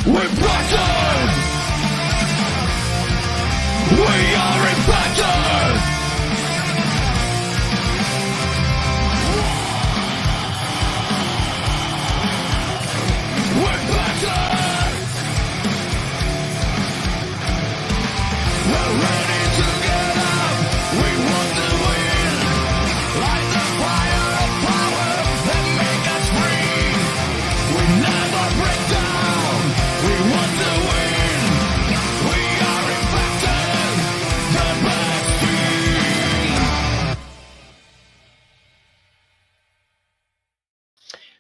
We're BISON! We are IMPACT! We're BISON! We're ready to get up! We want to win! Light the fire of power and make us free! We never break down! We want to win! We are IMPACT, the best team!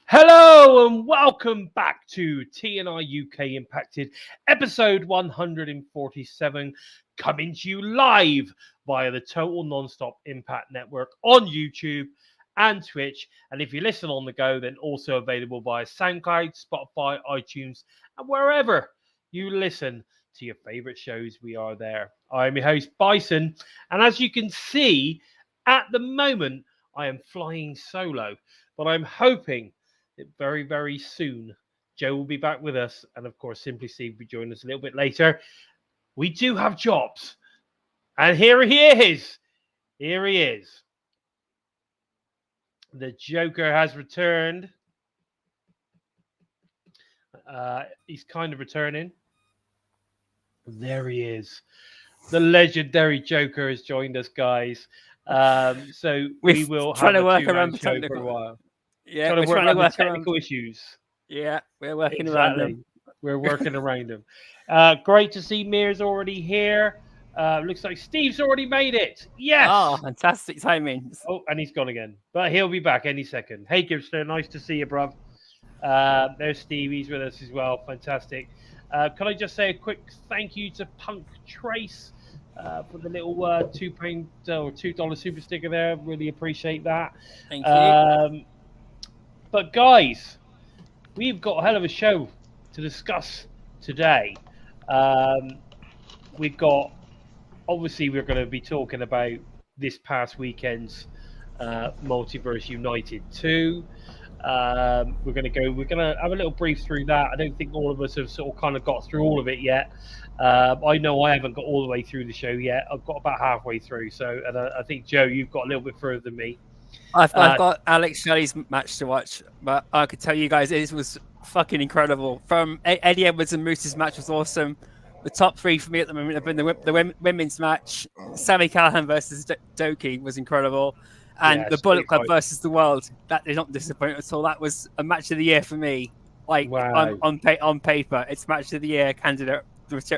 Hello and welcome back to TNI-UK Impacted, episode 147, coming to you live via the Total Nonstop Impact Network on YouTube and Twitch. And if you listen on the go, then also available via SoundCloud, Spotify, iTunes, and wherever you listen to your favorite shows, we are there. I'm your host, Bison. And as you can see, at the moment, I am flying solo, but I'm hoping that very, very soon, Joe will be back with us. And of course, Simply Steve will be joining us a little bit later. We do have jobs. And here he is. Here he is. The Joker has returned. He's kind of returning. There he is. The legendary Joker has joined us, guys. So we will have a work two-man around show technical. for a while. Yeah, We're we're trying to work technical around. issues. Yeah, we're working around them. We're working around them. Great to see Mir's already here. Looks like Steve's already made it. Yes. Oh, fantastic timing. Oh, and he's gone again. But he'll be back any second. Hey, Gibster, nice to see you, bruv. There's Steve. He's with us as well. Fantastic. Can I just say a quick thank you to Punk Trace for the little £2 or $2 super sticker there. Really appreciate that. Thank you. But guys, we've got a hell of a show to discuss today. We've got, obviously, we're going to be talking about this past weekend's Multiverse United 2. We're going to have a little brief through that. I don't think all of us have sort of kind of got through all of it yet. I know I haven't got all the way through the show yet. I've got about halfway through. So, and I think, Joe, you've got a little bit further than me. I've got Alex Shelley's match to watch, but I could tell you guys it was fucking incredible. From Eddie Edwards and Moose's match was awesome. The top three for me at the moment have been the women's match. Sammy Callahan versus Doki was incredible. And the Bullet Club versus the World, that did not disappoint at all. That was a match of the year for me. Like, wow. on paper, it's match of the year candidate,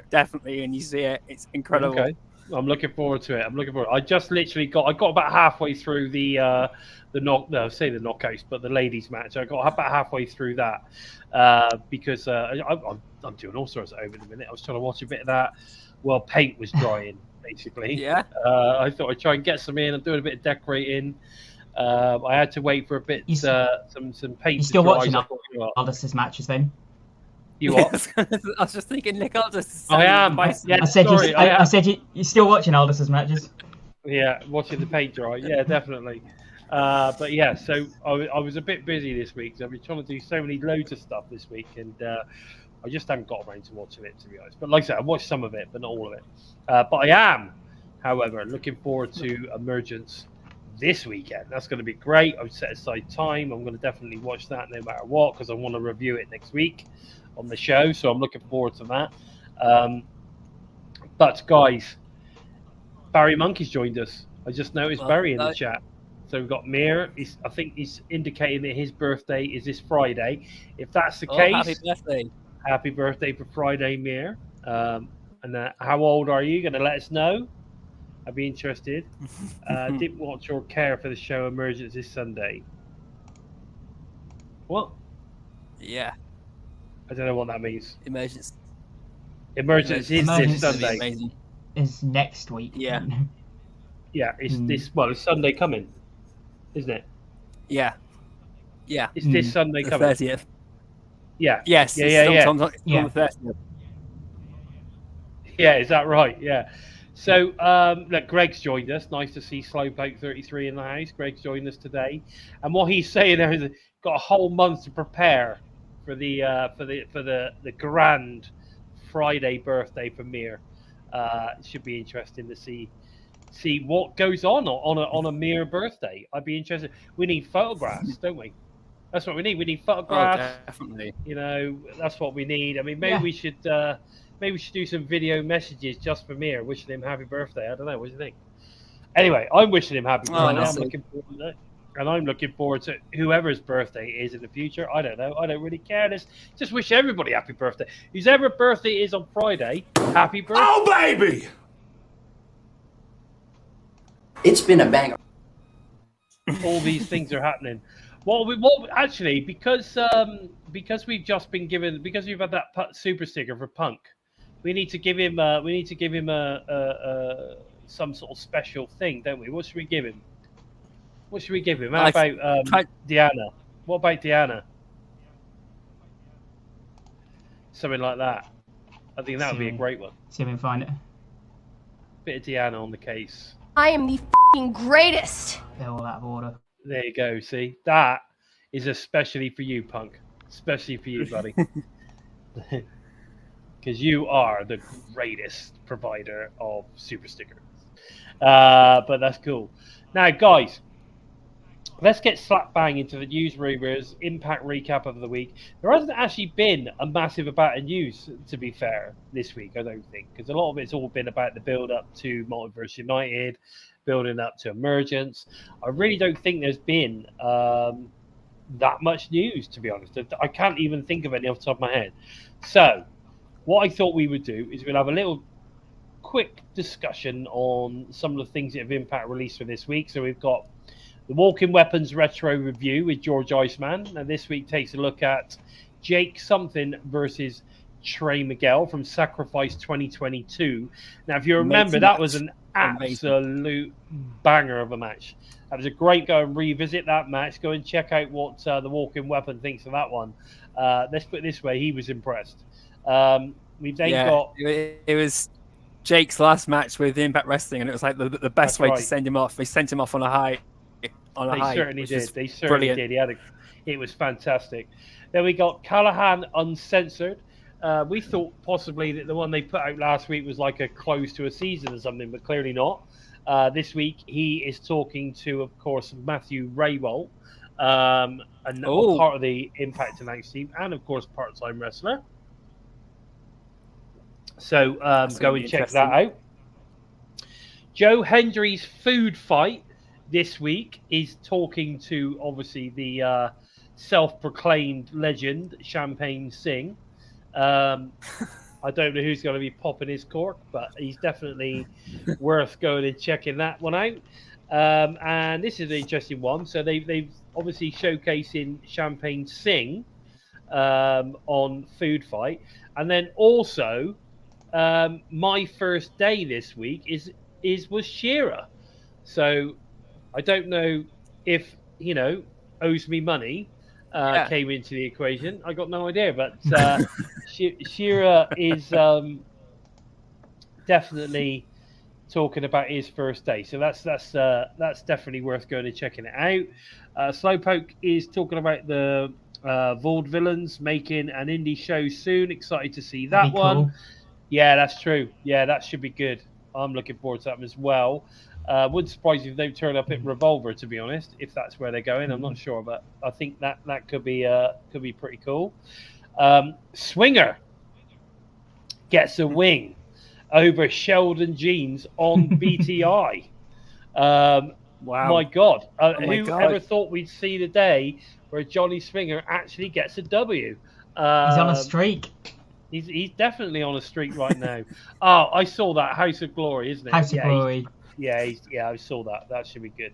definitely, and you see it. It's incredible. Okay. I'm looking forward to it. I just literally got about halfway through the knockouts, but the ladies match. I got about halfway through that because I'm doing all sorts over the minute. I was trying to watch a bit of that while paint was drying, basically. Yeah. I thought I'd try and get some in. I'm doing a bit of decorating. I had to wait for a bit, some paint. You're still to dry, watching so Aldous' matches then? You what? I was just thinking Nick Aldous. I am. Yeah, I said sorry, I said you're still watching Aldous' matches. Yeah, watching the paint dry. Yeah, definitely. But yeah, so I was a bit busy this week. So I've been trying to do so many loads of stuff this week, and I just haven't got around to watching it, to be honest. But like I said, I watched some of it, but not all of it. But I am, however, looking forward to Emergence this weekend. That's going to be great. I've set aside time. I'm going to definitely watch that no matter what, because I want to review it next week on the show. So I'm looking forward to that. But guys, Barry Monkey's joined us. I just noticed Barry in the chat. So we've got Mir. I think he's indicating that his birthday is this Friday. If that's the case, happy birthday! Happy birthday for Friday, Mir. And how old are you? Going to let us know? I'd be interested. Didn't watch or care for the show Emergence this Sunday. What? Yeah. I don't know what that means. Emergence is this Sunday. Amazing. Is next week. Yeah. Yeah, it's it's Sunday coming, isn't it? Yeah. It's this Sunday The coming. 30th. Yeah. Yes. Yeah. On the 30th. Yeah, is that right? Yeah. So, look, Greg's joined us. Nice to see Slowpoke 33 in the house. Greg's joined us today. And what he's saying there is got a whole month to prepare for the grand Friday birthday for Mir. It should be interesting to see what goes on a Mir birthday. I'd be interested. We need photographs, don't we? That's what we need. We need photographs. Oh, definitely. You know, that's what we need. I mean, maybe we should do some video messages just for Mir, wishing him happy birthday. I don't know. What do you think? Anyway, I'm wishing him happy birthday. Nice. I'm looking forward to whoever's birthday it is in the future. I don't know. I don't really care. Just wish everybody happy birthday. Whoever birthday is on Friday, happy birthday. Oh, baby! It's been a banger. All these things are happening. Well, actually, because we've just been given, because we've had that super sticker for Punk, we need to give him some sort of special thing, don't we? What should we give him? How about Diana? What about Diana? Something like that. I think that would be a great one. See if we can find it. Bit of Diana on the case. I am the f***ing greatest. They're all out of order. There you go. See, that is especially for you, Punk. Especially for you, buddy. Because you are the greatest provider of super stickers. But that's cool. Now, guys, let's get slap bang into the news rumours, Impact recap of the week. There hasn't actually been a massive amount of news, to be fair, this week, I don't think, because a lot of it's all been about the build-up to Multiverse United, building up to Emergence. I really don't think there's been that much news, to be honest. I can't even think of any off the top of my head. So, what I thought we would do is we'll have a little quick discussion on some of the things that have Impact released for this week. So we've got the Walking Weapons Retro Review with George Iceman. And this week takes a look at Jake Something versus Trey Miguel from Sacrifice 2022. Now, if you remember, that was an absolute banger of a match. That was a great go and revisit that match. Go and check out what the Walking Weapon thinks of that one. Let's put it this way, he was impressed. We've then got... It was Jake's last match with Impact Wrestling, and it was like the best way to send him off. They sent him off on a high. They certainly did. It was fantastic. Then we got Callahan Uncensored. We thought possibly that the one they put out last week was like a close to a season or something, but clearly not. This week he is talking to, of course, Matthew Raywell, and part of the Impact Announce team, and of course part-time wrestler. So go and check that out. Joe Hendry's food fight this week is talking to, obviously, the self-proclaimed legend, Champagne Singh. I don't know who's going to be popping his cork, but he's definitely worth going and checking that one out. And this is an interesting one. So they've obviously showcasing Champagne Singh on Food Fight. And then also, my first day this week was Shearer. So I don't know if, owes me money. Came into the equation. I got no idea, but Shearer is definitely talking about his first day, so that's definitely worth going and checking it out. Slowpoke is talking about the Vaudevillains making an indie show soon. Excited to see that one. Cool. Yeah, that's true. Yeah, that should be good. I'm looking forward to that one as well. Wouldn't surprise you if they turn up at Revolver, to be honest, if that's where they're going. I'm not sure, but I think that could be pretty cool. Swinger gets a wing over Sheldon Jeans on BTI. Wow. My God. Who ever thought we'd see the day where Johnny Swinger actually gets a W? He's on a streak. He's definitely on a streak right now. Oh, I saw that. House of Glory, isn't it? House of Glory. Yeah, I saw that. That should be good.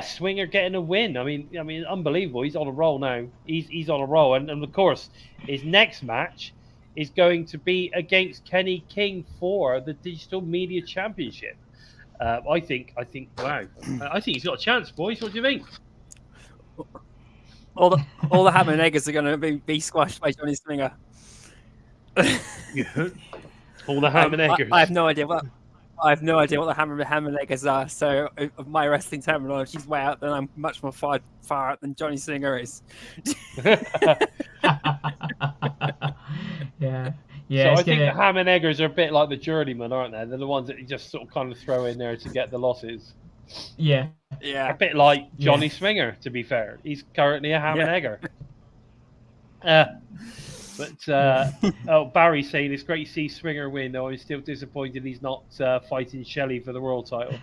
Swinger getting a win. I mean, unbelievable. He's on a roll now. He's on a roll, and of course, his next match is going to be against Kenny King for the Digital Media Championship. I think. Wow. I think he's got a chance, boys. What do you think? All the ham and eggers are going to be squashed by Johnny Swinger. All the ham and eggers. I have no idea what. I have no idea what the hammer and eggers are. So, of my wrestling terminology is way out. Then I'm much more far out than Johnny Swinger is. Yeah. So It's I think gonna- the ham and eggers are a bit like the journeyman, aren't they? They're the ones that you just sort of kind of throw in there to get the losses. Yeah. Yeah. A bit like Johnny Yeah. Swinger, to be fair. He's currently a ham and Yeah. egger. Barry's saying it's great to see Swinger win, though I'm still disappointed he's not fighting Shelley for the world title.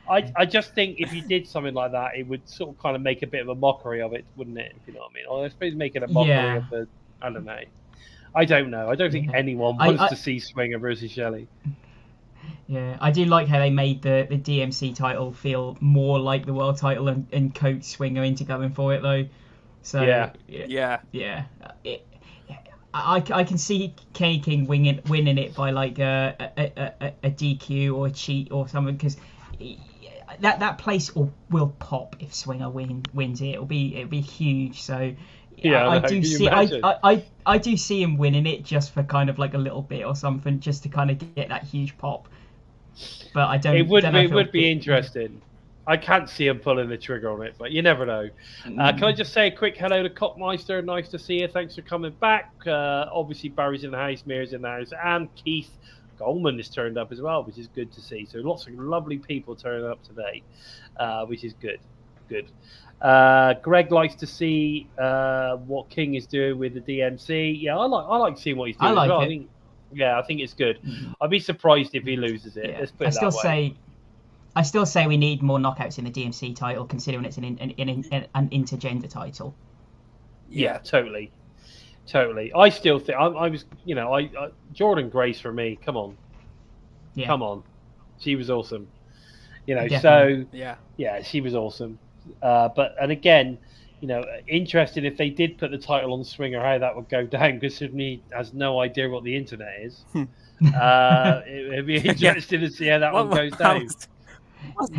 I just think if you did something like that, it would sort of kind of make a bit of a mockery of it, wouldn't it? If you know what I mean. Or I suppose making a mockery Yeah. of the, I don't know. I don't know. I don't think Yeah. anyone wants to see Swinger versus Shelley. Yeah, I do like how they made the DMC title feel more like the world title and coach Swinger into going for it though. So Yeah. I can see Kenny King winning it by like a DQ or a cheat or something, because that place will pop if Swinger wins it. It'll be huge. So Yeah, I can do you see imagine? I do see him winning it just for kind of like a little bit or something, just to kind of get that huge pop. But I don't. It would don't know if it'll be interesting. I can't see him pulling the trigger on it, but you never know. Can I just say a quick hello to Cockmeister? Nice to see you. Thanks for coming back. Obviously, Barry's in the house, Mir's in the house, and Keith Goldman has turned up as well, which is good to see. So lots of lovely people turning up today, which is good. Good. Greg likes to see what King is doing with the DMC. Yeah, I like seeing what he's doing. I like as well. it. I think it's good. I'd be surprised if he loses it. Yeah. Let's put it that way. I still say we need more knockouts in the DMC title, considering it's an intergender title. Yeah, totally. I still think I was, Jordan Grace for me. Come on, Yeah. come on, she was awesome. So Definitely. yeah, she was awesome. And again, interested if they did put the title on Swinger, how that would go down, because he has no idea what the internet is. It'd be interesting to see how that one goes down.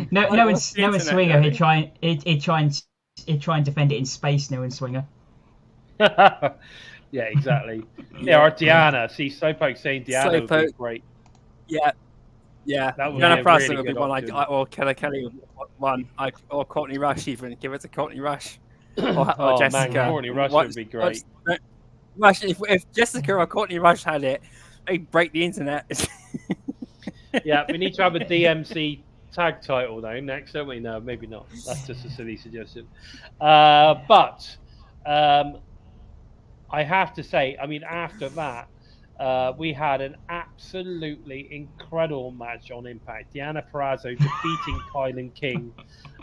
Knowing Swinger, he'd try and defend it in space. Knowing Swinger. Yeah, exactly. Or Deanna. See, Slowpoke saying Deanna would be great. Yeah. That would Diana be a Prasser really would be good one, option. or Keller Kelly would be one, or Courtney Rush even. Give it to Courtney Rush. Or Oh man, Jessica. Courtney Rush would be great. Rush, if Jessica or Courtney Rush had it, they'd break the internet. Yeah, we need to have a DMC tag title though next, don't we? No, maybe not. That's just a silly suggestion. But I have to say, I mean, after that, we had an absolutely incredible match on Impact. Deanna Purrazzo defeating Kylan King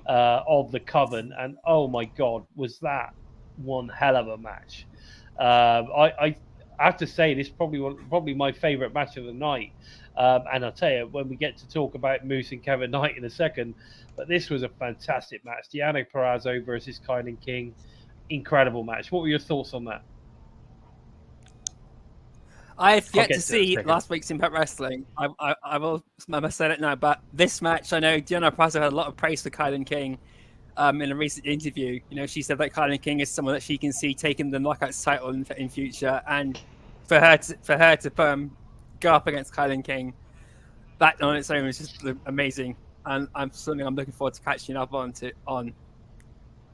of the Coven, and oh my God, was that one hell of a match. I have to say, this is probably my favourite match of the night. And I'll tell you, when we get to talk about Moose and Kevin Knight in a second, but this was a fantastic match. Deanna Purrazzo versus Kylan King. Incredible match. What were your thoughts on that? I've yet get to to see that last week's Impact Wrestling. I will say it now, but this match, I know Deanna Purrazzo had a lot of praise for Kylan King in a recent interview. She said that Kylan King is someone that she can see taking the Knockouts title in future, and for her to go up against Kylan King, that on its own is just amazing, and I'm looking forward to catching up on.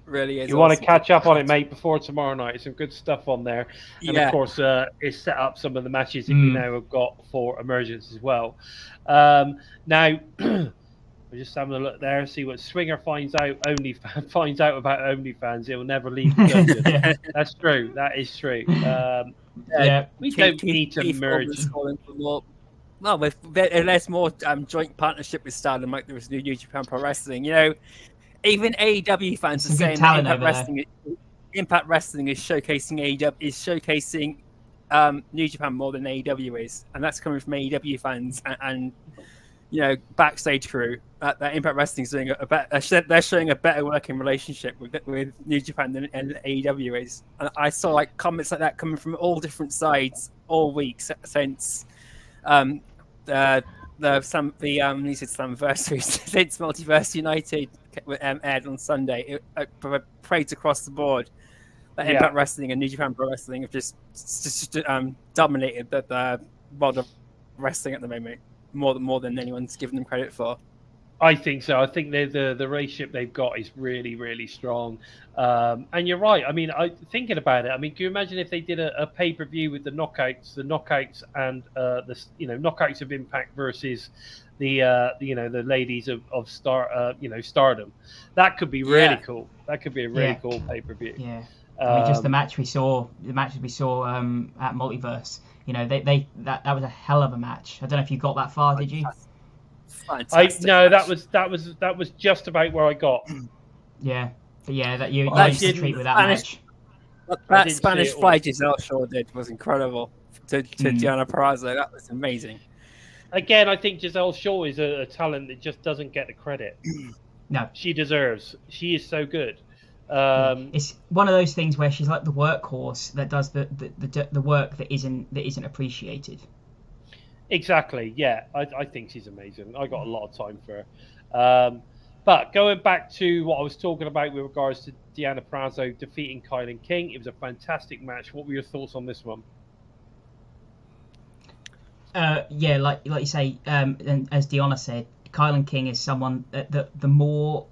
Really is. You want to catch up on it, mate, before tomorrow night. Some good stuff on there. And Yeah. of course, it's set up some of the matches that we now have got for Emergence as well. Now, we're just having a look there, see what Swinger finds out about OnlyFans. He'll never leave the dungeon. Yeah. That's true. That is true. Yeah. We don't need to merge. No, there's more joint partnership with Stardom, like there was New Japan Pro Wrestling. Even AEW fans are Some good saying talent Impact Wrestling is showcasing New Japan more than AEW is, and that's coming from AEW fans and backstage crew. That Impact Wrestling is doing they're showing a better working relationship with New Japan than AEW is, and I saw comments like that coming from all different sides all week since Slammiversary since Multiverse United aired on Sunday. It praised across the board that Impact Wrestling and New Japan Pro Wrestling have just dominated the world of wrestling at the moment. more than anyone's given them credit for. I think so. I think the relationship they've got is really, really strong. And you're right. I mean, thinking about it, I mean, can you imagine if they did a pay-per-view with the knockouts and the knockouts of Impact versus the ladies of Stardom? That could be really cool. That could be a really cool pay-per-view. Yeah. I mean, just the matches we saw at Multiverse. That was a hell of a match. I don't know if you got that far, did you? Fantastic match. that was just about where I got. Yeah, but yeah, that you used to treat with that match. That Spanish fly Giselle Shaw did was incredible to Deonna Purrazzo. That was amazing. Again, I think Giselle Shaw is a talent that just doesn't get the credit. No, she deserves. She is so good. It's one of those things where she's like the workhorse that does the work that isn't appreciated. Exactly. Yeah, I think she's amazing. I got a lot of time for her. But going back to what I was talking about with regards to Deonna Purrazzo defeating Kylan King, it was a fantastic match. What were your thoughts on this one? Yeah, like you say, and as Deonna said, Kylan King is someone that the more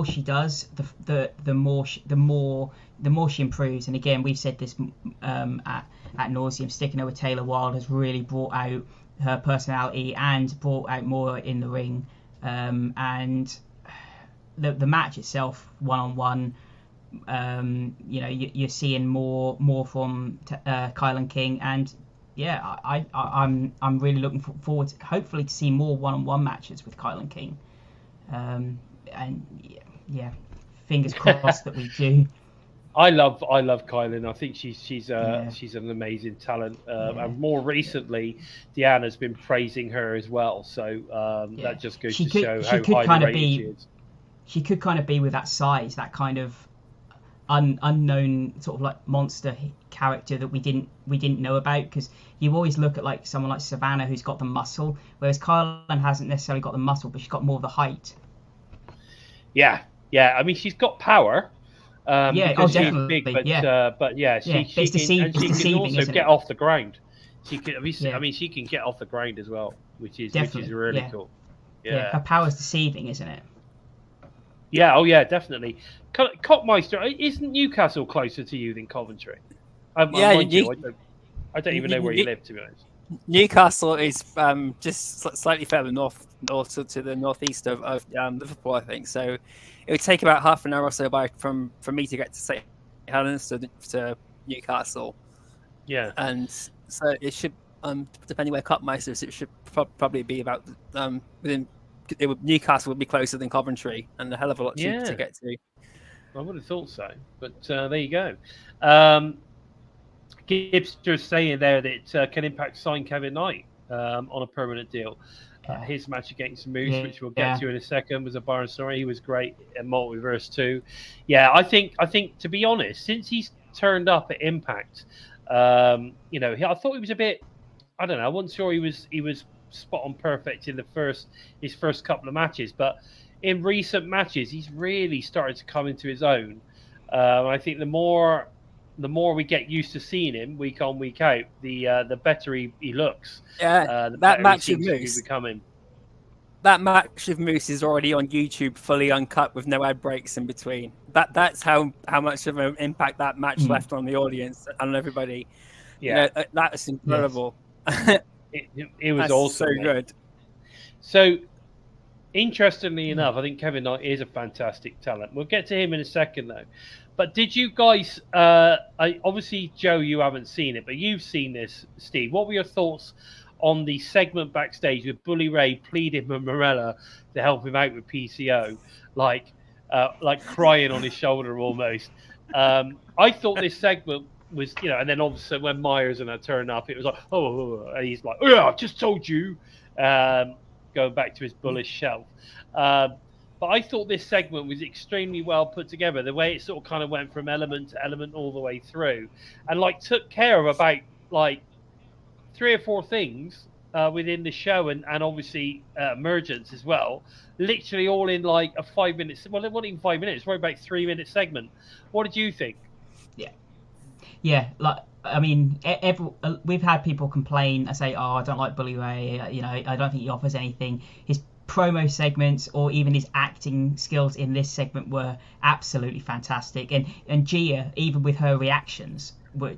she does, the more she improves. And again, we've said this at nauseum. Sticking her with Taylor Wilde has really brought out her personality and brought out more in the ring. And the match itself, 1-on-1, you're seeing more from Kylan King. And yeah, I'm really looking forward to hopefully to see more 1-on-1 matches with Kylan King. And yeah, fingers crossed that we do. I love Kylan. I think she's an amazing talent. And more recently, Deanna's been praising her as well. So that just goes to show how highly rated she is. She could kind of be with that size, that kind of unknown sort of like monster character that we didn't know about, because you always look at like someone like Savannah who's got the muscle, whereas Kylan hasn't necessarily got the muscle, but she's got more of the height. Yeah. I mean, she's got power. Definitely. She's big, but she can also get off the ground. She can. I mean, she can get off the ground as well, which is really cool. Yeah, her power's deceiving, isn't it? Yeah. Oh yeah, definitely. Cockmeister, isn't Newcastle closer to you than Coventry? I don't even know where you live, to be honest. Newcastle is just slightly further north to the northeast of Liverpool, I think. So it would take about half an hour or so from me to get to St Helens to Newcastle. Yeah, and so it should, depending where Cockmeister is, it should probably be about Newcastle would be closer than Coventry, and a hell of a lot cheaper to get to. I would have thought so, but there you go. Gibbster saying there that can Impact sign Kevin Knight on a permanent deal. His match against Moose, which we'll get to in a second, was a barn story. He was great at Multiverse too. Yeah, I think to be honest, since he's turned up at Impact, I thought he was a bit. I don't know. I wasn't sure he was spot on perfect in his first couple of matches, but in recent matches, he's really started to come into his own. I think the more we get used to seeing him week on, week out, the better he looks. Yeah, that match with Moose. That match with Moose is already on YouTube, fully uncut with no ad breaks in between. That's how much of an impact that match left on the audience and on everybody. Yeah, that's incredible. Yes. It was also so good. So, interestingly enough, I think Kevin Knight is a fantastic talent. We'll get to him in a second, though. But did you guys, obviously, Joe, you haven't seen it, but you've seen this, Steve. What were your thoughts on the segment backstage with Bully Ray pleading with Morella to help him out with PCO, like crying on his shoulder almost? I thought this segment was, and then obviously when Myers and I turned up, it was like, and he's like, yeah, I just told you, going back to his bullish shelf. But I thought this segment was extremely well put together. The way it sort of kind of went from element to element all the way through, and took care of about 3 or 4 things within the show, and obviously Emergence as well. Literally all in a 5 minutes. Well, it wasn't even 5 minutes. It was about 3 minute segment. What did you think? Yeah, I mean, we've had people complain and say, "Oh, I don't like Bully Ray. I don't think he offers anything." His promo segments or even his acting skills in this segment were absolutely fantastic. And Gia, even with her reactions, were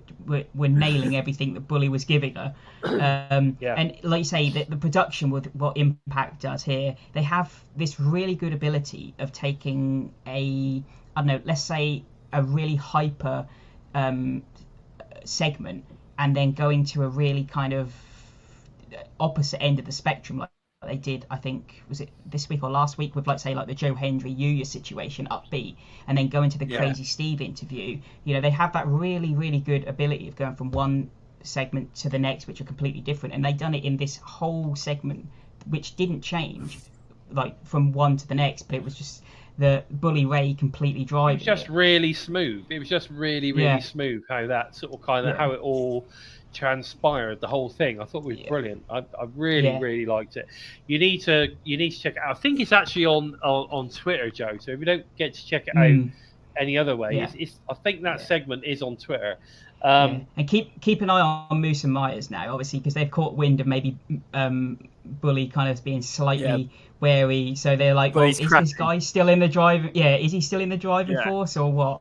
nailing everything that Bully was giving her. And like you say, the production with what Impact does here, they have this really good ability of taking let's say a really hyper segment and then going to a really kind of opposite end of the spectrum, like they did, I think, was it this week or last week, with say the Joe Hendry Yuya situation, upbeat, and then going to the Crazy Steve interview. They have that really, really good ability of going from one segment to the next, which are completely different, and they've done it in this whole segment, which didn't change from one to the next, but it was just the Bully Ray completely driving. It was just really smooth. It was just really, really smooth how that sort of how it all transpired, the whole thing. I thought it was brilliant. I really, really liked it. You need to check it out. I think it's actually on Twitter, Joe. So if you don't get to check it out any other way, I think that segment is on Twitter. And keep an eye on Moose and Myers now, obviously, because they've caught wind of maybe Bully kind of being slightly wary. So they're like, well, is this guy still in the driving? Yeah, is he still in the driving force or what?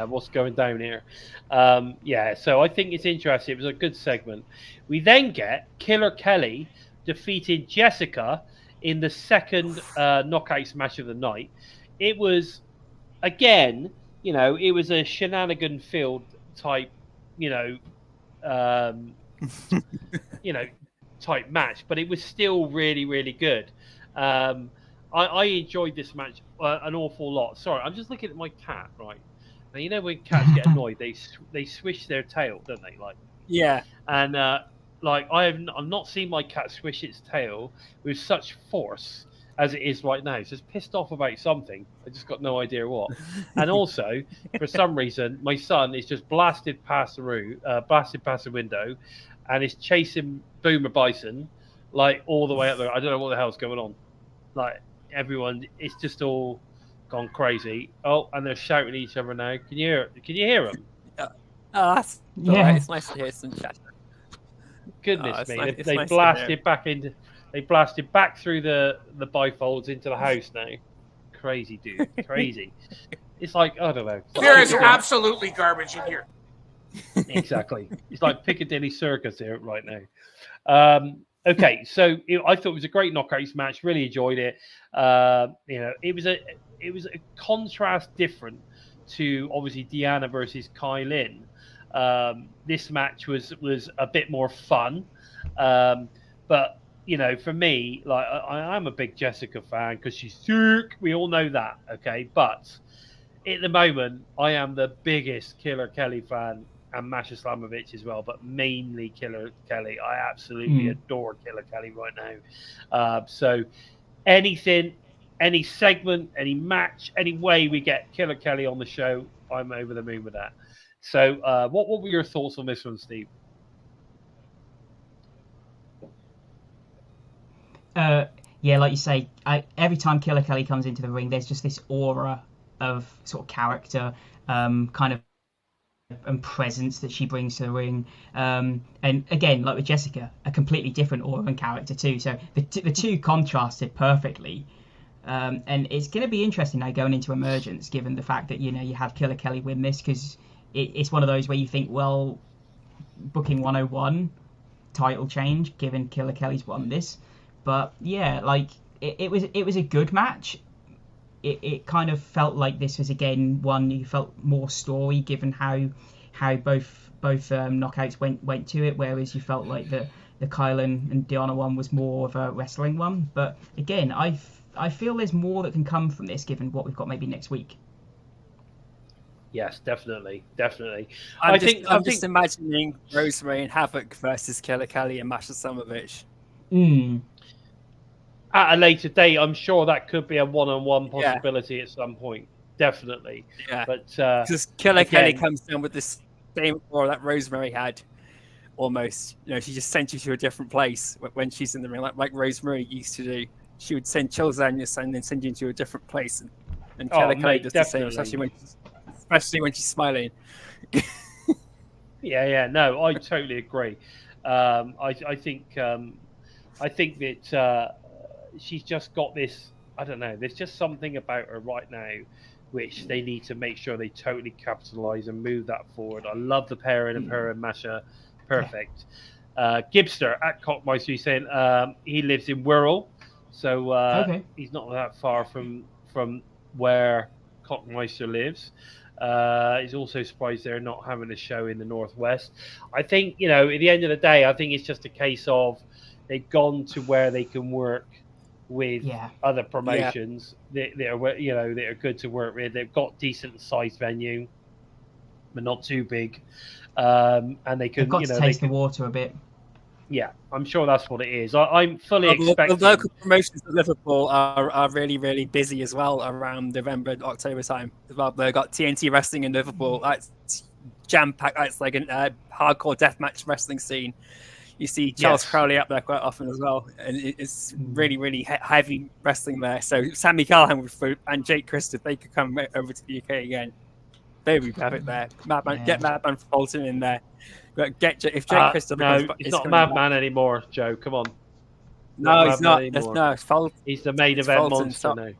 What's going down here? So I think it's interesting. It was a good segment. We then get Killer Kelly defeating Jessica in the second knockouts match of the night. It was, again, it was a shenanigan filled type, type match, but it was still really, really good. I enjoyed this match an awful lot. Sorry, I'm just looking at my cat, right? Now, when cats get annoyed, they swish their tail, don't they? And I've not seen my cat swish its tail with such force as it is right now. It's just pissed off about something. I just got no idea what. And also, for some reason, my son is just blasted past the window, and is chasing Boomer Bison all the way up there. I don't know what the hell's going on. Everyone, it's just all gone crazy. Oh, and they're shouting at each other now. Can you hear them? That's right. It's nice to hear some chat. Goodness me, they blasted back into. They blasted back through the bifolds into the house now. Crazy, dude. Crazy. It's I don't know. There is absolutely garbage in here. Exactly. It's like Piccadilly Circus here right now. Okay, so I thought it was a great knockouts match. Really enjoyed it. It was a contrast different to obviously Deanna versus Kai Lin. This match was a bit more fun, but for me, I'm a big Jessica fan because she's sick. We all know that, okay? But at the moment, I am the biggest Killer Kelly fan, and Masha Slamovich as well, but mainly Killer Kelly. I absolutely adore Killer Kelly right now. So anything, any segment, any match, any way we get Killer Kelly on the show, I'm over the moon with that. So what were your thoughts on this one, Steve? Like you say, every time Killer Kelly comes into the ring, there's just this aura of sort of character, kind of, and presence that she brings to the ring. And again, like with Jessica, a completely different aura and character too. So the two contrasted perfectly. And it's going to be interesting now going into Emergence, given the fact that you have Killer Kelly win this, because it's one of those where you think, well, booking 101 title change, given Killer Kelly's won this. But yeah, it was a good match. It kind of felt like this was again one you felt more story, given how both knockouts went to it, whereas you felt like the Kylan and Deanna one was more of a wrestling one. But again, I feel there's more that can come from this, given what we've got maybe next week. Yes, definitely. I'm just imagining Rosemary and Havoc versus Killer Kelly and Masha Slamovich. At a later date, I'm sure that could be a one-on-one possibility at some point. Definitely. Yeah. But because Killer Kelly comes down with this same aura that Rosemary had, almost. She just sends you to a different place when she's in the ring, like Rosemary used to do. She would send chills down your son and then send you into a different place. And Killer Kelly does the same, especially when she's smiling. Yeah. No, I totally agree. I think that she's just got this. I don't know. There's just something about her right now, which they need to make sure they totally capitalize and move that forward. I love the pairing of her and Masha. Perfect. Gibster at Cockmeister, he's saying he lives in Wirral, so he's not that far from where Cockmeister lives. He's also surprised they're not having a show in the Northwest. I think, at the end of the day, I think it's just a case of they've gone to where they can work with other promotions that are good to work with. They've got decent sized venue, but not too big, and they can. They've got to taste the water a bit. Yeah, I'm sure that's what it is. I'm fully expecting. The local promotions at Liverpool are really, really busy as well around November, October time as well. They've got TNT Wrestling in Liverpool. That's jam-packed. That's like a hardcore deathmatch wrestling scene. You see Charles Crowley up there quite often as well. And it's really, really heavy wrestling there. So Sammy Callahan and Jake Christopher, they could come over to the UK again. They'd be perfect there. Get Madman Fulton in there. But if Jake Christopher no, he's not Madman anymore, Joe. Come on. No, he's not. No, it's Fulton. He's the main event monster now.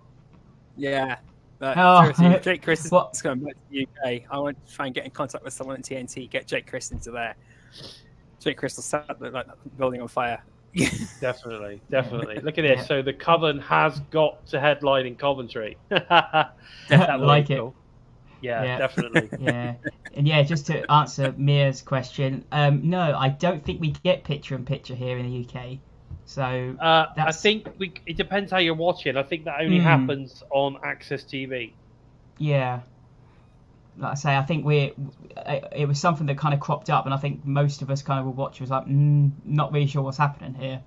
Yeah. But if Jake Christopher's going back to the UK, I want to try and get in contact with someone at TNT, get Jake Christopher into there. Jake Crystal sat like building on fire. Definitely. Look at this. Yeah. So the Coven has got to headline in Coventry. Definitely like it. Cool. Yeah, definitely. Yeah, and just to answer Mia's question, no, I don't think we get picture-in-picture here in the UK. So I think it depends how you're watching. I think that only happens on Access TV. Yeah. Like I say, I think it was something that kind of cropped up, and I think most of us kind of were watching, was like, not really sure what's happening here.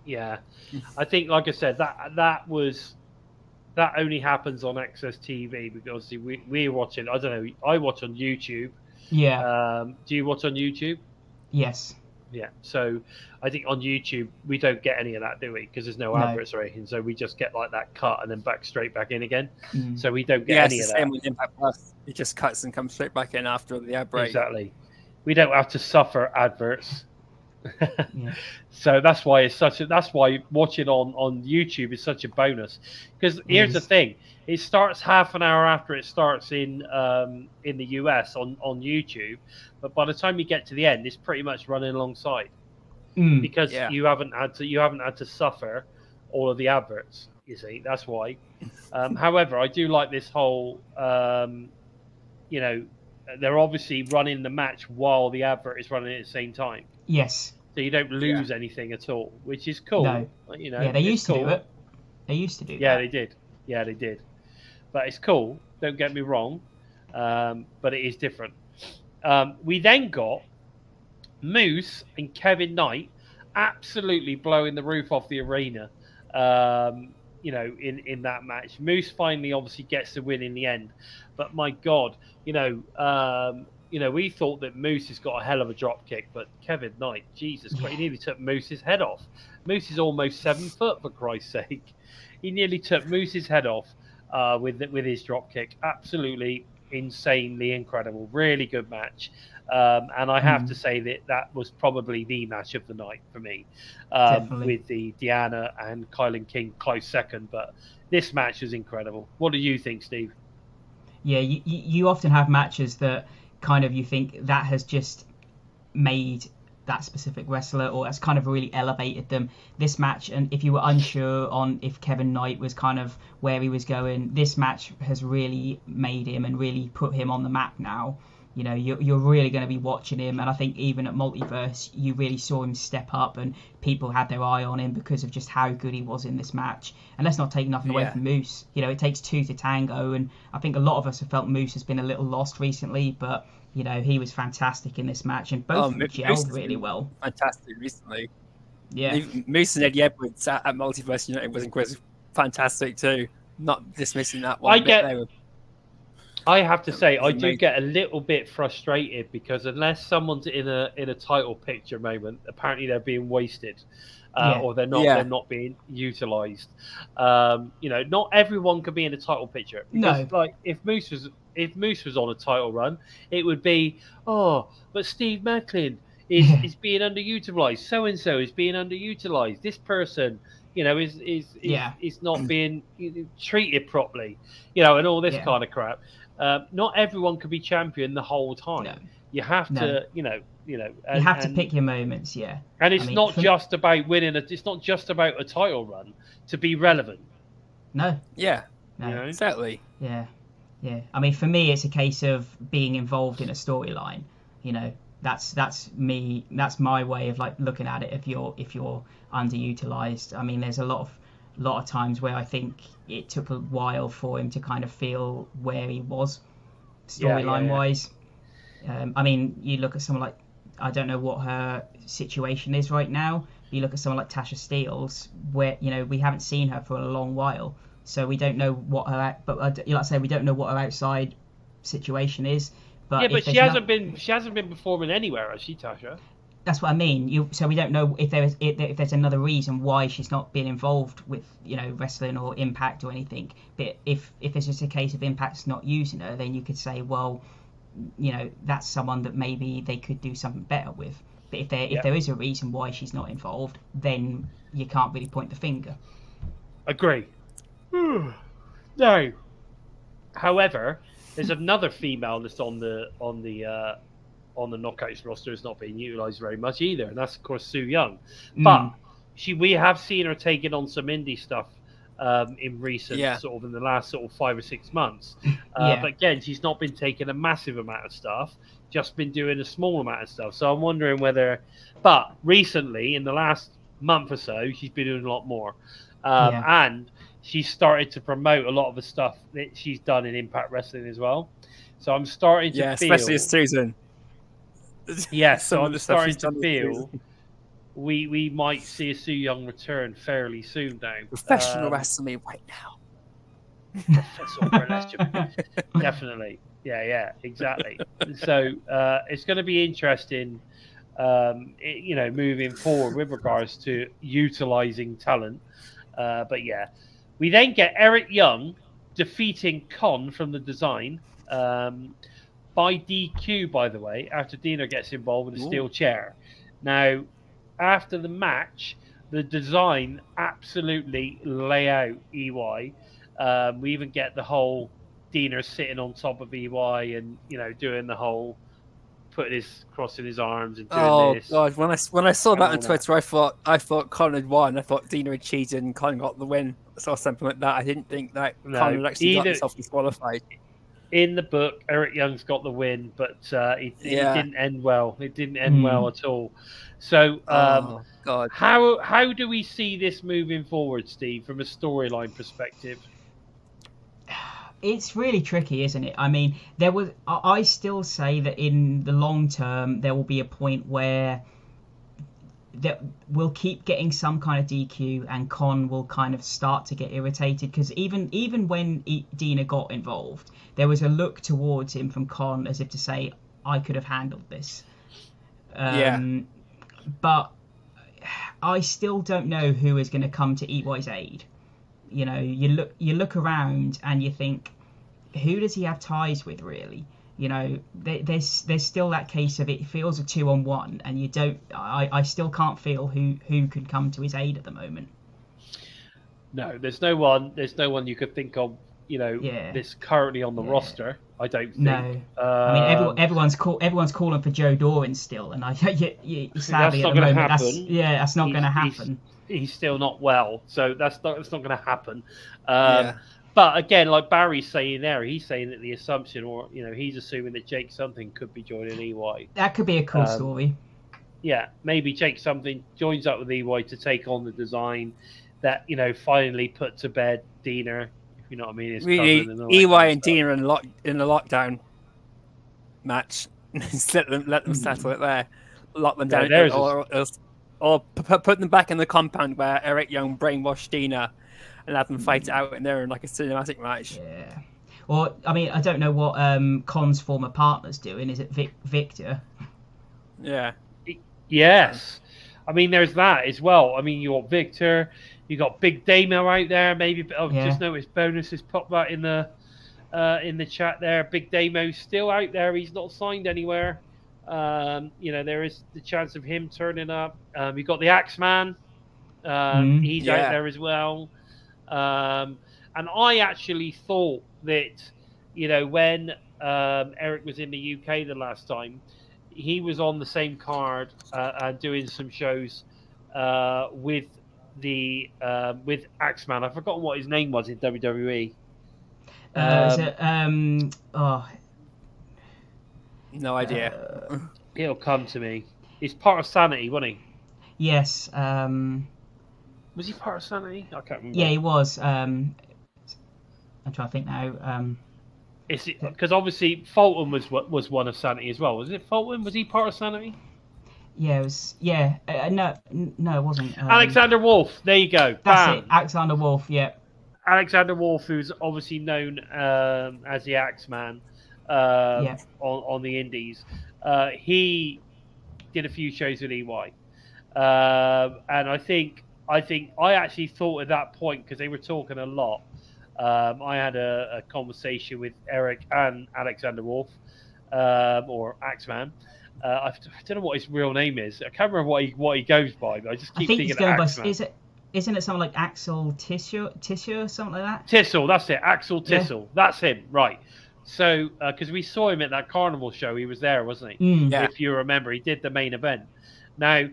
Yeah, I think, like I said, that only happens on Access TV because we're watching. I don't know. I watch on YouTube. Yeah. Do you watch on YouTube? Yes. Yeah. So I think on YouTube we don't get any of that, do we? Because there's no adverts or anything. So we just get like that cut and then straight back in again. So we don't get any of that. Same with IMPACT Plus. It just cuts and comes straight back in after the ad break. Exactly. We don't have to suffer adverts. So that's why that's why watching on YouTube is such a bonus. Because here's the thing: it starts half an hour after it starts in the US on YouTube, but by the time you get to the end, it's pretty much running alongside because you haven't had to suffer all of the adverts. You see, that's why. However, I do like this whole they're obviously running the match while the advert is running at the same time. Yes. So you don't lose anything at all, which is cool. No. They used to do it. They used to do that. Yeah, they did. Yeah, they did. But it's cool. Don't get me wrong. But it is different. We then got Moose and Kevin Knight absolutely blowing the roof off the arena. In that match. Moose finally obviously gets the win in the end. But my God, we thought that Moose has got a hell of a drop kick, but Kevin Knight, Jesus Christ, he nearly took Moose's head off. Moose is almost 7 foot, for Christ's sake. He nearly took Moose's head off with his drop kick. Absolutely insanely incredible. Really good match. And I have to say that was probably the match of the night for me, with the Deanna and Kylan King close second. But this match was incredible. What do you think, Steve? Yeah, you often have matches that kind of you think that has just made that specific wrestler, or has kind of really elevated them. This match, and if you were unsure on if Kevin Knight was kind of where he was going, this match has really made him and really put him on the map now. You're really going to be watching him, and I think even at Multiverse, you really saw him step up, and people had their eye on him because of just how good he was in this match. And let's not take nothing away from Moose. It takes two to tango, and I think a lot of us have felt Moose has been a little lost recently, but he was fantastic in this match, and both of them gelled really well. Fantastic recently. Yeah, Moose and Eddie Edwards at Multiverse United was fantastic too. Not dismissing that one. I have to say, I do get a little bit frustrated because unless someone's in a title picture moment, apparently they're being wasted. or they're not being utilized. Not everyone could be in a title picture. Because, like if Moose was on a title run, it would be but Steve Macklin is being underutilized. So and so is being underutilized. This person, is not being treated properly. And all this kind of crap. Not everyone could be champion the whole time. No. You have to, you have to pick your moments, And it's not just about winning. It's not just about a title run to be relevant. No. Yeah. No. Exactly. Yeah. Yeah. I mean, for me, it's a case of being involved in a storyline. That's me. That's my way of like looking at it. If you're underutilized, I mean, there's a lot of times where I think it took a while for him to kind of feel where he was storyline wise. I mean, you look at someone like, I don't know what her situation is right now. You look at someone like Tasha Steelz, where we haven't seen her for a long while, so we don't know what her. But like I say, we don't know what her outside situation is. But she hasn't been performing anywhere, has she, Tasha? That's what I mean. So we don't know if there's another reason why she's not been involved with wrestling or Impact or anything. But if it's just a case of Impact's not using her, then you could say, well, that's someone that maybe they could do something better with. But if there is a reason why she's not involved, then you can't really point the finger. Agree. No. However, there's another female that's on the Knockouts roster is not being utilised very much either, and that's of course Su Yung. But we have seen her taking on some indie stuff in recent in the last 5 or 6 months. But again, she's not been taking a massive amount of stuff, just been doing a small amount of stuff. So I'm wondering but recently in the last month or so, she's been doing a lot more. And she's started to promote a lot of the stuff that she's done in Impact Wrestling as well. So I'm starting to feel, especially as Susan. So I'm starting to feel we might see a Su Yung return fairly soon now. Professional wrestling right now. Definitely. Yeah, exactly. So it's going to be interesting, moving forward with regards to utilizing talent. But we then get Eric Young defeating Con from the design by DQ, by the way, after Dino gets involved with a steel chair. Now, after the match, the design absolutely lay out EY. We even get the whole Dino sitting on top of EY and doing the whole crossing his arms and doing this. Oh god! When I saw that on Twitter, I thought Con had won. I thought Dino had cheated and Con got the win. Or something like that. I didn't think that Con had actually got himself disqualified. In the book, Eric Young's got the win, but it didn't end well. It didn't end well at all. So, God, how do we see this moving forward, Steve, from a storyline perspective? It's really tricky, isn't it? I mean, I still say that in the long term, there will be a point where that we'll keep getting some kind of DQ and Con will kind of start to get irritated, because even when Dina got involved, there was a look towards him from Con as if to say, I could have handled this. But I still don't know who is going to come to EY's aid. You look around and you think, who does he have ties with, really? There's still that case of it feels a 2-on-1, and I still can't feel who could come to his aid at the moment. No, there's no one you could think of, this currently on the roster. I don't think. No, I mean everyone's calling for Joe Doran still, and sadly that's at the moment that's not going to happen. He's still not well, so that's not going to happen. But again, like Barry's saying there, he's saying that the assumption, or he's assuming that Jake Something could be joining EY. That could be a cool story. Yeah, maybe Jake Something joins up with EY to take on the design that finally put to bed Dina. If you know what I mean. Really, EY and Dina in the lockdown match. let them settle it there. Lock them down, or put them back in the compound where Eric Young brainwashed Dina. And have them fight it out in there in like a cinematic match. Yeah. Well, I mean, I don't know what Con's former partner's doing. Is it Victor? Yeah. Yes. I mean, there's that as well. I mean, you got Victor, you got Big Damo out there. Maybe I've just noticed bonuses pop that in the chat there. Big Damo's still out there. He's not signed anywhere. There is the chance of him turning up. You got the Axeman. He's out there as well. And I actually thought that, when Eric was in the UK the last time, he was on the same card and doing some shows with Axeman. I've forgotten what his name was in WWE. No idea. It'll come to me. He's part of Sanity, wasn't he? Yes. Was he part of Sanity? I can't remember. Yeah, he was. I'm trying to think now. Because obviously Fulton was one of Sanity as well. Was it Fulton? Was he part of Sanity? Yeah, it was. Yeah, no, it wasn't. Alexander Wolf. There you go. That's it. Alexander Wolf. Yeah. Alexander Wolf, who's obviously known as the Axeman on the Indies. He did a few shows with EY, and I actually thought at that point, because they were talking a lot. I had a conversation with Eric and Alexander Wolf, or Axeman. I don't know what his real name is. I can't remember what he goes by, but I just keep thinking Axeman. Isn't it something like Axel Tissue or something like that? Tissel, that's it. Axel Tissel. Yeah. That's him, right. So, because we saw him at that carnival show, he was there, wasn't he? Yeah. If you remember, he did the main event. Now,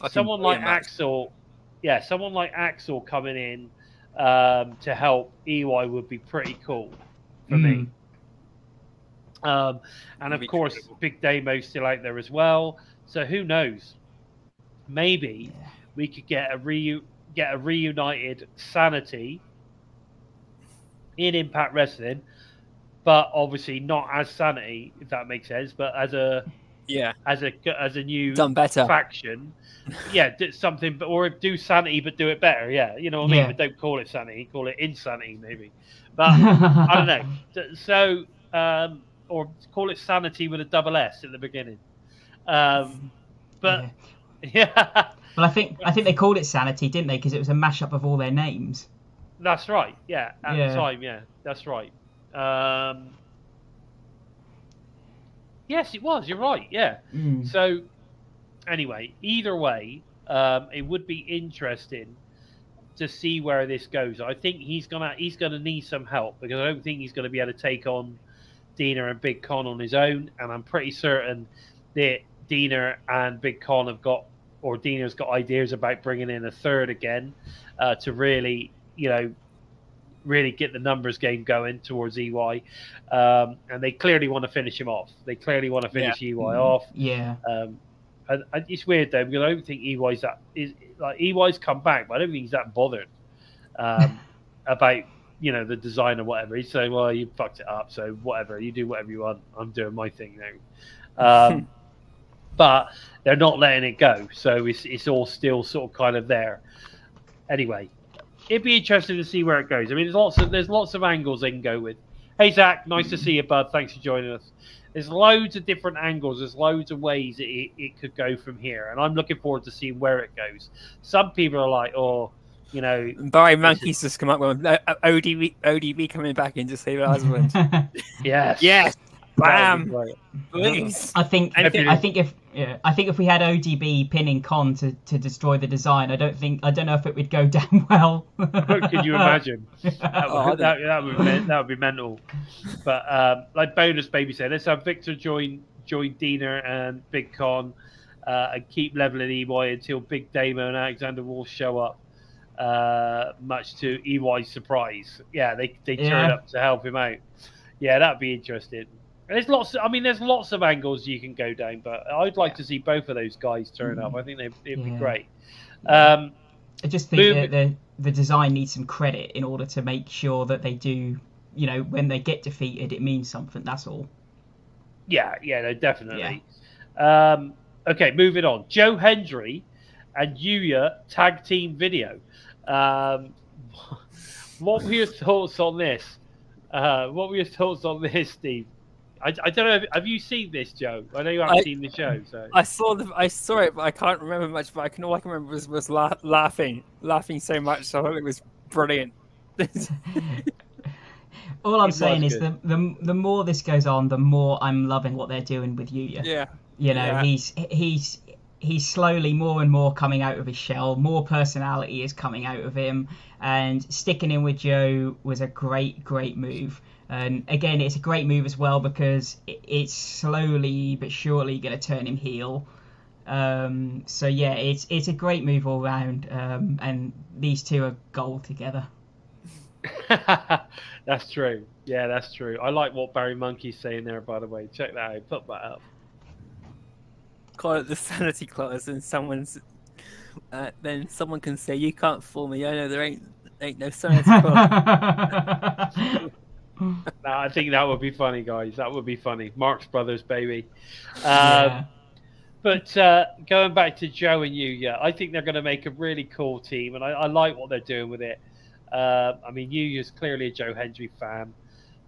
someone like Axel, coming in to help EY would be pretty cool for me. And of course, Big Damo's still out there as well. So who knows? Maybe we could get a reunited Sanity in Impact Wrestling, but obviously not as Sanity, if that makes sense. But as a new done better faction, do something, or do Sanity but do it better. Yeah, you know what I mean. But don't call it Sanity, call it Insanity maybe. But I don't know. So or call it Sanity with a double S at the beginning. But yeah. Well, I think they called it Sanity, didn't they? Because it was a mashup of all their names. That's right. Yeah, at the time. Yeah, that's right. Yes, it was. You're right. Yeah. So, anyway, either way, it would be interesting to see where this goes. I think he's gonna need some help, because I don't think he's gonna be able to take on Dina and Big Con on his own, and I'm pretty certain that Dina and Big Con Dina's got ideas about bringing in a third again to really, really get the numbers game going towards EY. And they clearly want to finish him off. They clearly want to finish EY off. Yeah. And it's weird though, because I don't think EY's come back, but I don't think he's that bothered about the design or whatever. He's saying, well, you fucked it up, so whatever, you do whatever you want. I'm doing my thing now. But they're not letting it go, so it's all still sort of kind of there. Anyway, it'd be interesting to see where it goes. I mean, there's lots of angles they can go with. Hey Zach, nice to see you, bud. Thanks for joining us. There's loads of different angles. There's loads of ways it could go from here, and I'm looking forward to seeing where it goes. Some people are like, Barry Monkey's just come up with ODB coming back in to save her husband. Yes. Bam. Please. I think if we had ODB pinning Con to destroy the design, I don't know if it would go down well. Can you imagine? That would be mental. But like Bonus Baby said, let's have Victor join Dina and Big Con and keep leveling EY until Big Damo and Alexander Wolf show up. Much to EY's surprise. Yeah, they turn up to help him out. Yeah, that'd be interesting. There's lots of angles you can go down, but I'd like to see both of those guys turn up. I think it'd be great. I just think that the design needs some credit in order to make sure that they do, when they get defeated, it means something. That's all. Yeah, no, definitely. Yeah. Okay, moving on. Joe Hendry and Yuya tag team video. What were your thoughts on this? Steve? I don't know. Have you seen this, Joe? I know you haven't seen the show. So I saw it, but I can't remember much. But all I can remember was laughing so much. So I thought it was brilliant. All I'm It saying was is good. the more this goes on, the more I'm loving what they're doing with Yuya. Yeah. You know, Yeah. he's slowly more and more coming out of his shell. More personality is coming out of him, and sticking in with Joe was a great move. And again, it's a great move as well because it's slowly but surely going to turn him heel. So yeah, it's a great move all round, and these two are gold together. That's true. Yeah, that's true. I like what Barry Monkey's saying there, by the way. Check that out. Put that up. Call it the sanity clause, and then someone can say, "You can't fool me. I know there ain't no sanity clause." No, I think that would be funny, guys. That would be funny. Marx Brothers, baby. Yeah. But going back to Joe and Yuya, I think they're going to make a really cool team, and I like what they're doing with it. I mean, Yuya's clearly a Joe Hendry fan,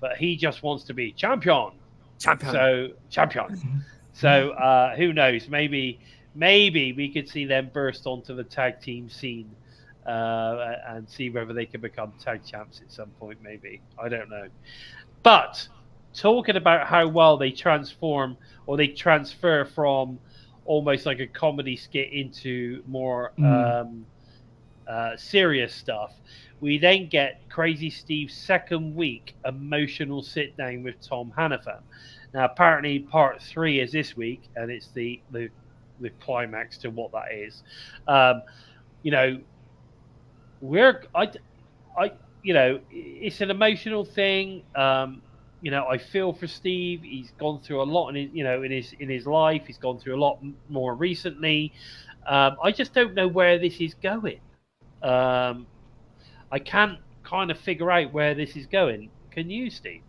but he just wants to be champion. So who knows? Maybe we could see them burst onto the tag team scene and see whether they can become tag champs at some point. Maybe, I don't know. But talking about how well they transform or they transfer from almost like a comedy skit into more serious stuff, we then get Crazy Steve's second week emotional sit down with Tom Hannafin. Now, apparently, part 3 is this week, and it's the climax to what that is. You know, you know, it's an emotional thing. You know, I feel for Steve. He's gone through a lot in his life. He's gone through a lot more recently. I just don't know where this is going. I can't kind of figure out where this is going. Can you, Steve?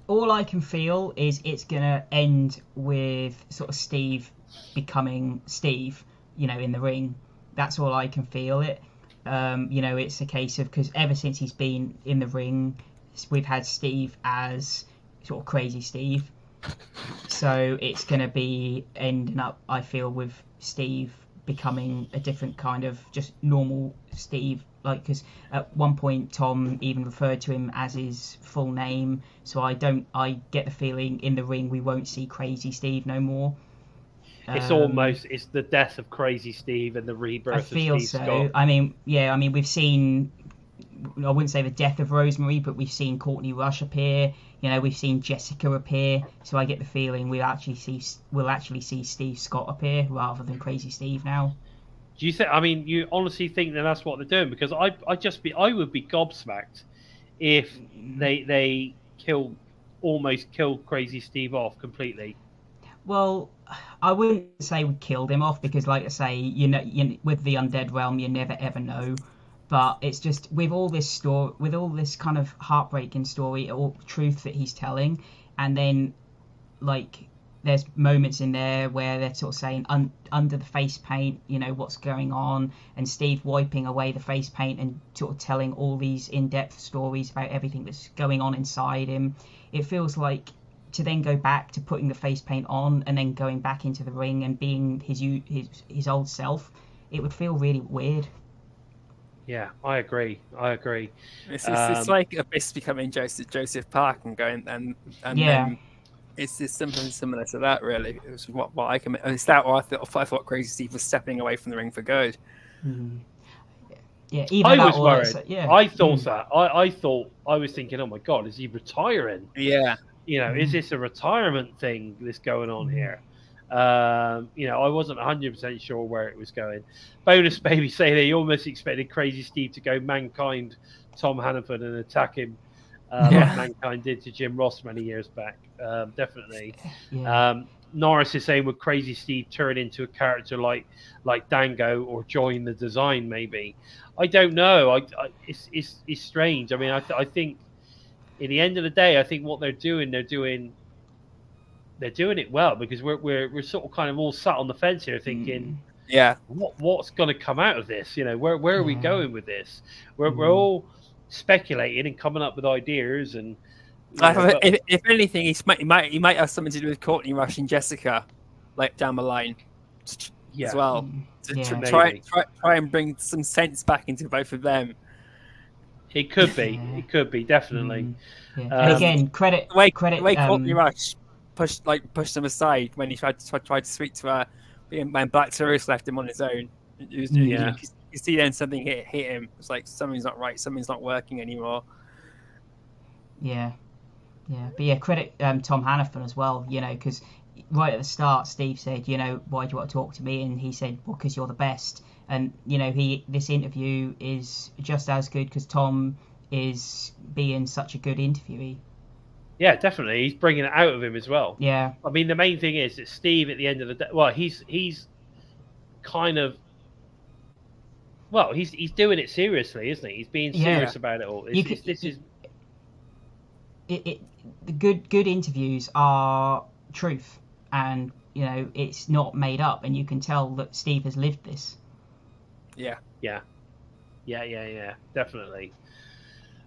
All I can feel is it's gonna end with sort of Steve becoming Steve, you know, in the ring. That's all I can feel it. You know, it's a case of, because ever since he's been in the ring, we've had Steve as sort of Crazy Steve. So it's gonna be ending up, I feel, with Steve becoming a different kind of just normal Steve, like, because at one point Tom even referred to him as his full name. So I get the feeling in the ring we won't see Crazy Steve no more. It's the death of Crazy Steve and the rebirth I of feel Steve so. Scott. I mean, we've seen, I wouldn't say the death of Rosemary, but we've seen Courtney Rush appear. You know, we've seen Jessica appear. So I get the feeling we'll actually see Steve Scott appear rather than Crazy Steve now. Do you think? I mean, you honestly think that that's what they're doing? Because I would be gobsmacked if they almost killed Crazy Steve off completely. Well, I wouldn't say we killed him off because, like I say, you know, with the undead realm, you never ever know. But it's just with all this story, with all this kind of heartbreaking story or truth that he's telling, and then like there's moments in there where they're sort of saying under the face paint, you know, what's going on, and Steve wiping away the face paint and sort of telling all these in-depth stories about everything that's going on inside him. It feels like to then go back to putting the face paint on and then going back into the ring and being his old self, it would feel really weird. Yeah, I agree. It's like Abyss becoming Joseph Park and going and yeah. then it's just something similar to that, really. It was what I can. It's that, or I thought Crazy Steve was stepping away from the ring for good. Yeah, even I that was or worried. yeah. I thought that. I was thinking, oh my God, is he retiring? Yeah. You know, is this a retirement thing that's going on here? You know, I wasn't 100% sure where it was going. Bonus Baby say they almost expected Crazy Steve to go Mankind Tom Hannafin and attack him like Mankind did to Jim Ross many years back. Definitely. Yeah. Norris is saying, would Crazy Steve turn into a character like Dango or join the design? Maybe. I don't know. It's strange. I mean, I think in the end of the day, I think what they're doing it well, because we're sort of kind of all sat on the fence here thinking, what's going to come out of this? You know, where are we going with this? We're all speculating and coming up with ideas, and If anything, he might have something to do with Courtney Rush and Jessica, like down the line, as well. To try and bring some sense back into both of them. It could be. It could be, definitely. And again, credit. The way Courtney Rush pushed them aside when he tried to speak to her, when Black Taurus left him on his own. You see then something hit him. It's like something's not right. Something's not working anymore. Yeah. But credit Tom Hannafin as well. Because right at the start, Steve said, why do you want to talk to me? And he said, well, because you're the best. And this interview is just as good because Tom is being such a good interviewee. Yeah, definitely. He's bringing it out of him as well. Yeah. I mean, the main thing is that Steve, at the end of the day, well, he's kind of, well, he's doing it seriously, isn't he? He's being serious about it all. The good interviews are truth, and it's not made up, and you can tell that Steve has lived this. Yeah, definitely.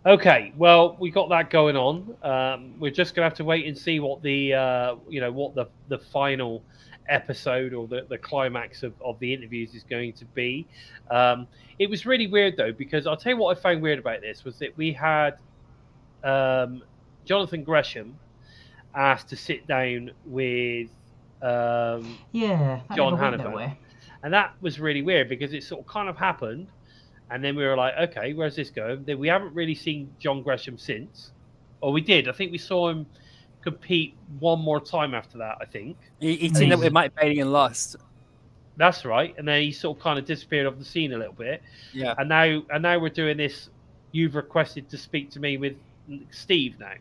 Okay, well, we got that going on. We're just gonna have to wait and see what the what the final episode or the climax of the interviews is going to be. It was really weird though, because I'll tell you what I found weird about this was that we had Jonathan Gresham asked to sit down with John Hannafin, and that was really weird because it sort of kind of happened, and then we were like, okay, where's this going? Then we haven't really seen John Gresham since, or we did. I think we saw him compete one more time after that. I think he teamed up with Mike Bailey and lost. That's right, and then he sort of kind of disappeared off the scene a little bit. Yeah, and now we're doing this. You've requested to speak to me with Steve now.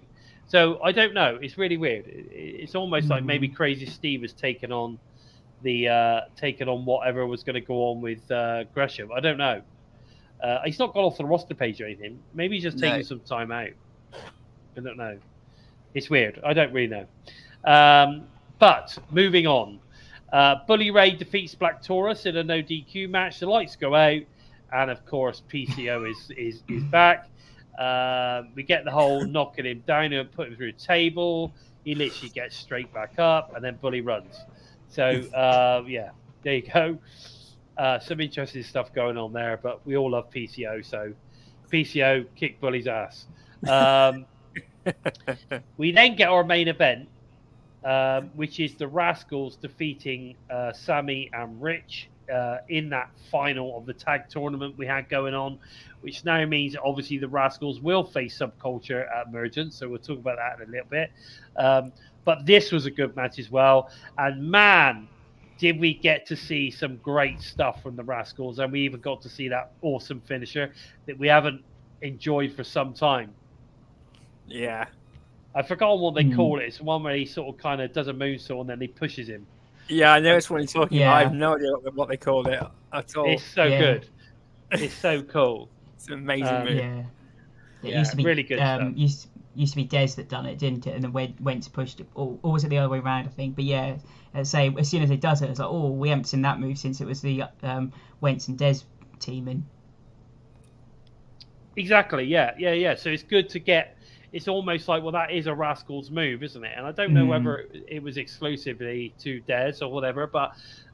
So I don't know. It's really weird. It's almost like maybe Crazy Steve has taken on whatever was going to go on with Gresham. I don't know. He's not gone off the roster page or anything. Maybe he's just taking some time out. I don't know. It's weird. I don't really know. But moving on, Bully Ray defeats Black Taurus in a no DQ match. The lights go out, and of course PCO is back. We get the whole knocking him down and put him through a table. He literally gets straight back up, and then Bully runs. So there you go. Some interesting stuff going on there, but we all love PCO, so PCO kick Bully's ass. We then get our main event, which is the Rascals defeating Sammy and Rich in that final of the tag tournament we had going on, which now means obviously the Rascals will face Subculture at Emergence, so we'll talk about that in a little bit. But this was a good match as well, and man, did we get to see some great stuff from the Rascals, and we even got to see that awesome finisher that we haven't enjoyed for some time. Yeah. I've forgotten what they call it. It's the one where he sort of kind of does a moonsault and then he pushes him. Yeah, I know it's what he's talking about. I have no idea what they called it at all. It's so good. It's so cool. It's an amazing move. Yeah. It used to be really good stuff. Used to be Des that done it, didn't it? And then went to push it, or was it the other way around? I think. But yeah, say as soon as it does it, it's like, oh, we haven't seen that move since it was the Wentz and Des teaming. Exactly. Yeah. So it's good to get. It's almost like, well, that is a Rascals move, isn't it? And I don't know whether it was exclusively to Des or whatever, but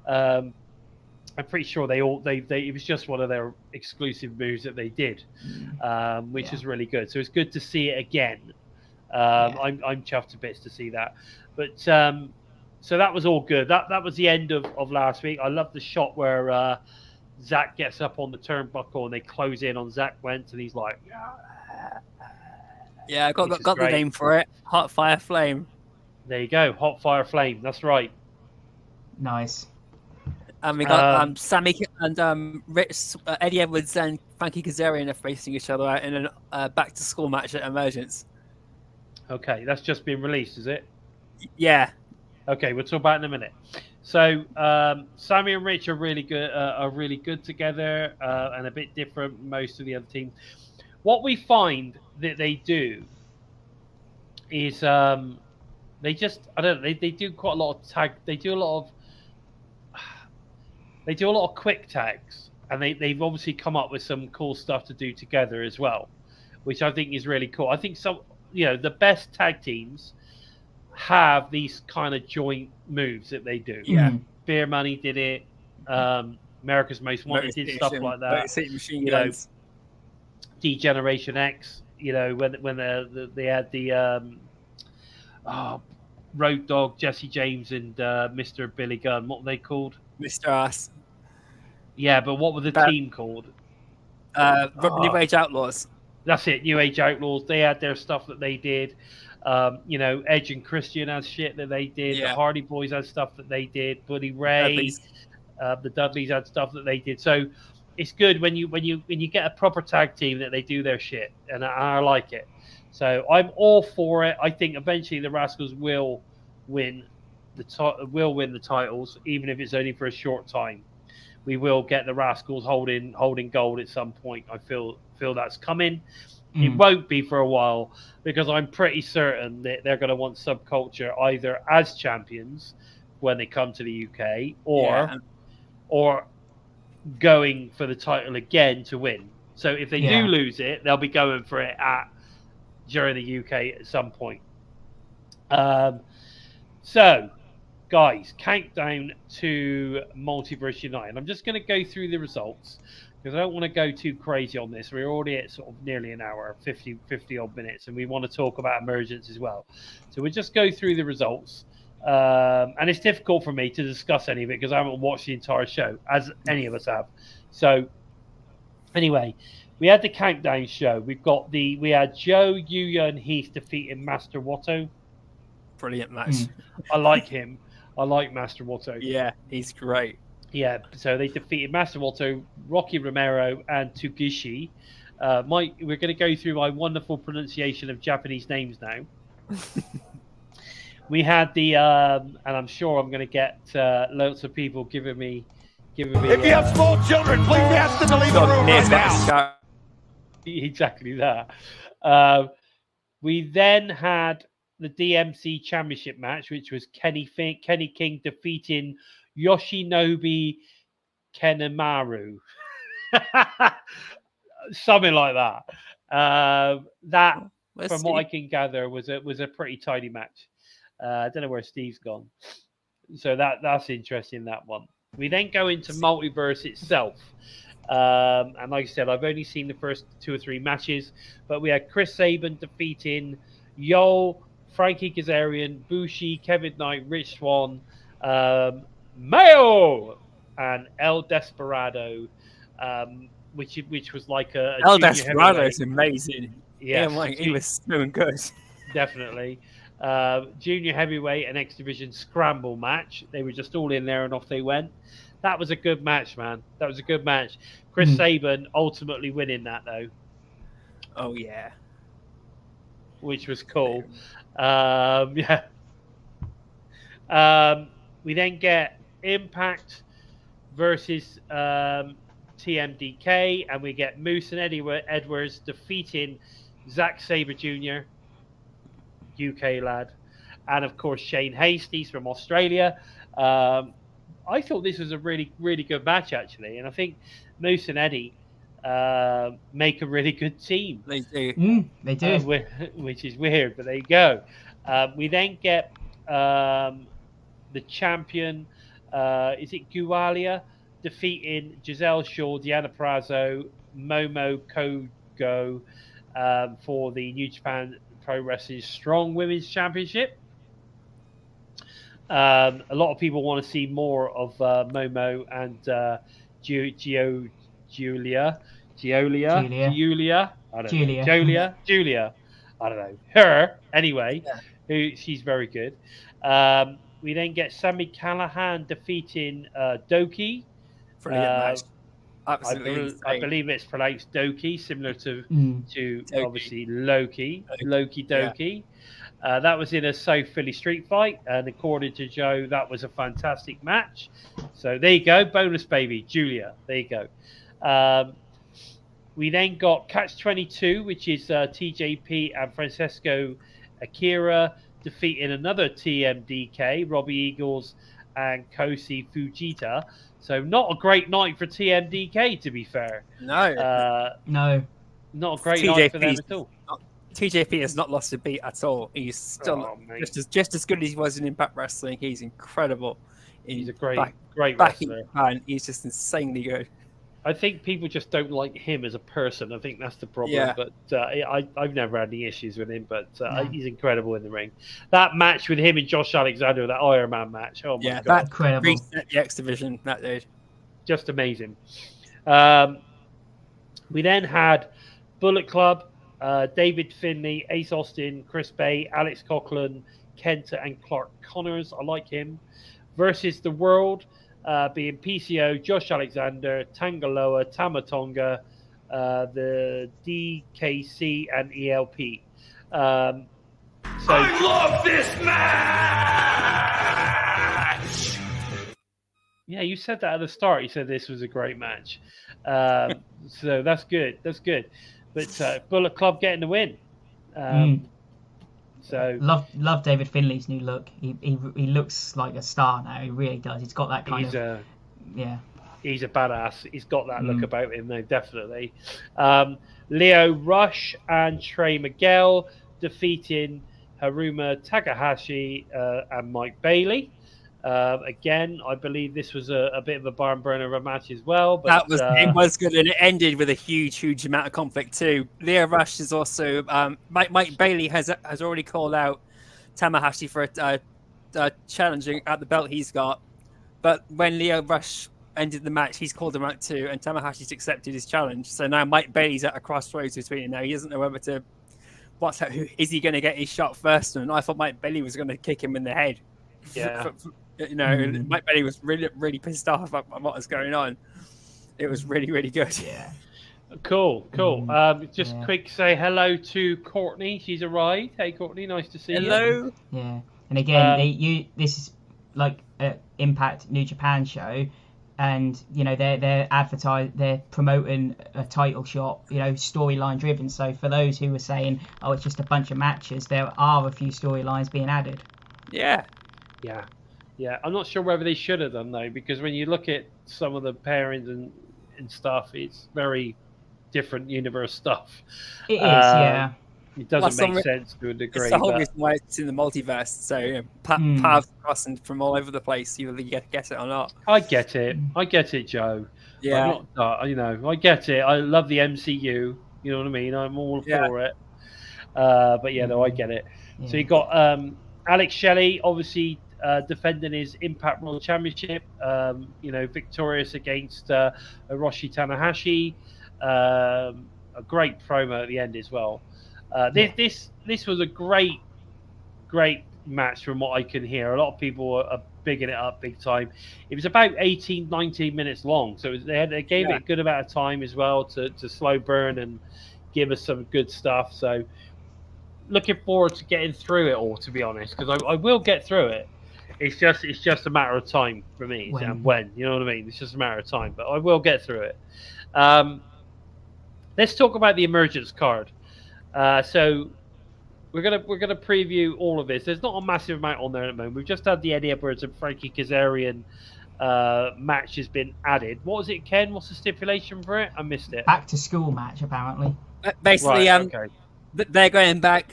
I'm pretty sure they it was just one of their exclusive moves that they did, which is really good. So it's good to see it again. I'm chuffed to bits to see that. But so that was all good. That was the end of last week. I love the shot where Zach gets up on the turnbuckle and they close in on Zach Wentz, and he's like, yeah, I got the name for it. Hot Fire Flame. There you go, Hot Fire Flame. That's right. Nice. And we got Sammy and Rich, Eddie Edwards and Frankie Kazarian are facing each other out in a back-to-school match at Emergence. Okay, that's just been released, is it? Yeah. Okay, we'll talk about it in a minute. So Sammy and Rich are really good together, and a bit different from most of the other teams. What we find that they do is they just, I don't know, they do quite a lot of tag. They do a lot of quick tags, and they've obviously come up with some cool stuff to do together as well, which I think is really cool. I think the best tag teams have these kind of joint moves that they do. Yeah. Beer Money did it. America's Most Wanted did stuff like that. Machine You know, guns. D-Generation X, when they had the Road Dogg, Jesse James, and Mr. Billy Gunn. What were they called? Mr. Ass. Yeah, but what were the team called? New Age Outlaws. That's it, New Age Outlaws. They had their stuff that they did. Edge and Christian had shit that they did. Yeah. The Hardy Boys had stuff that they did. Buddy Ray, the Dudleys had stuff that they did. So it's good when you get a proper tag team that they do their shit, and I like it. So I'm all for it. I think eventually the Rascals will win the titles, even if it's only for a short time. We will get the Rascals holding gold at some point. I feel that's coming. It won't be for a while because I'm pretty certain that they're going to want Subculture either as champions when they come to the UK or going for the title again to win. So if they do lose it, they'll be going for it during the UK at some point. So, guys, countdown to Multiverse United. I'm just going to go through the results because I don't want to go too crazy on this. We're already at sort of nearly an hour, 50 odd minutes, and we want to talk about Emergence as well. So we'll just go through the results. And it's difficult for me to discuss any of it because I haven't watched the entire show, as any of us have. So, anyway, we had the countdown show. We had Joe, Yuya, and Heath defeating Master Watto. Brilliant match. I like him. I like Master Watto. Yeah, he's great. Yeah, so they defeated Master Watto, Rocky Romero, and Tugishi. We're going to go through my wonderful pronunciation of Japanese names now. We had the, and I'm sure I'm going to get lots of people giving me. If you have small children, please ask them to leave the room right now. Exactly that. We then had the DMC Championship match, which was Kenny King defeating Yoshinobu Kanemaru. Something like that. From what I can gather, was a pretty tidy match. I don't know where Steve's gone. So that's interesting, that one. We then go into Multiverse itself. And like I said, I've only seen the first 2 or 3 matches, but we had Chris Sabin defeating Yo, Frankie Kazarian, Bushi, Kevin Knight, Rich Swann, Mayo, and El Desperado, which was like a El Desperado is amazing. Yeah, he was doing good. Definitely. Junior heavyweight and X Division scramble match. They were just all in there and off they went. That was a good match, man. That was a good match. Chris Sabin ultimately winning that though. Oh yeah, which was cool. We then get Impact versus TMDK, and we get Moose and Eddie Edwards defeating Zack Sabre Jr., UK lad, and of course Shane Hastings from Australia. I thought this was a really, really good match actually, and I think Moose and Eddie make a really good team. They do. They do. Which is weird, but there you go. We then get the champion, is it Gualia, defeating Giselle Shaw, Deanna Prazo, Momo Kogo for the New Japan Pro Wrestling Strong Women's Championship. A lot of people want to see more of Momo and Julia. I don't know. Julia. I don't know. Her, anyway. Yeah. She's very good. We then get Sami Callihan defeating Doki. Brilliant match. Absolutely. I believe it's pronounced Doki, similar to obviously Loki Doki. Yeah. That was in a South Philly street fight, and according to Joe, that was a fantastic match. So there you go, bonus baby, Julia. There you go. We then got Catch 22, which is TJP and Francesco Akira defeating another TMDK, Robbie Eagles and Kosi Fujita. So not a great night for TMDK, to be fair. No. Not a great night for them at all. TJP has not lost a beat at all. He's still just as good as he was in Impact Wrestling. He's incredible. He's a great wrestler. And he's just insanely good. I think people just don't like him as a person. I think that's the problem. Yeah. But I've never had any issues with him. But he's incredible in the ring. That match with him and Josh Alexander, that Iron Man match. Oh my god, that's incredible. Reset the X Division. That dude, just amazing. We then had Bullet Club, David Finlay, Ace Austin, Chris Bay, Alex Coughlin, Kenta, and Clark Connors. I like him. Versus the World, being PCO, Josh Alexander, Tangaloa, Tamatonga, the DKC, and ELP. I love this match! Yeah, you said that at the start. You said this was a great match. So that's good. That's good. But Bullet Club getting the win. So love David Finlay's new look. He looks like a star now. He really does. He's got that kind of He's a badass. He's got that look about him though, definitely. Leo Rush and Trey Miguel defeating Haruma Takahashi and Mike Bailey. Again, I believe this was a bit of a barn burner of a match as well. But it was good, and it ended with a huge amount of conflict too. Leo Rush is also Mike Bailey has already called out Tamahashi for challenging at the belt he's got, but when Leo Rush ended the match, he's called him out too, and Tamahashi's accepted his challenge. So now Mike Bailey's at a crossroads between it now. He doesn't know whether to who is he going to get his shot first, and I thought Mike Bailey was going to kick him in the head. Yeah. Mike Bailey was really pissed off about what was going on. It was really good. Yeah. Cool. Just quick say hello to Courtney. She's arrived. Hey, Courtney, nice to see you. Hello. Yeah. And again, this is like an Impact New Japan show, and they're promoting a title shot, storyline driven. So for those who were saying, oh, it's just a bunch of matches, there are a few storylines being added. Yeah. I'm not sure whether they should have done though, because when you look at some of the pairings and stuff, it's very different universe stuff. It is, yeah. It doesn't make sense to a degree. It's the whole reason why it's in the multiverse. So paths crossing from all over the place. You get it or not. I get it, Joe. Yeah. I get it. I love the MCU. You know what I mean? I'm all for it. But I get it. Yeah. So you got Alex Shelley, obviously. Defending his Impact World Championship, victorious against Hiroshi Tanahashi. A great promo at the end as well. This was a great match from what I can hear. A lot of people are bigging it up big time. It was about 18-19 minutes long, so they gave it a good amount of time as well to slow burn and give us some good stuff. So looking forward to getting through it all, to be honest, because I will get through it. It's just a matter of time for me. When you know what I mean? It's just a matter of time, but I will get through it. Let's talk about the Emergence card. So we're gonna preview all of this. There's not a massive amount on there at the moment. We've just had the Eddie Edwards and Frankie Kazarian match has been added. What was it, Ken? What's the stipulation for it? I missed it. Back to school match, apparently. Basically, they're going back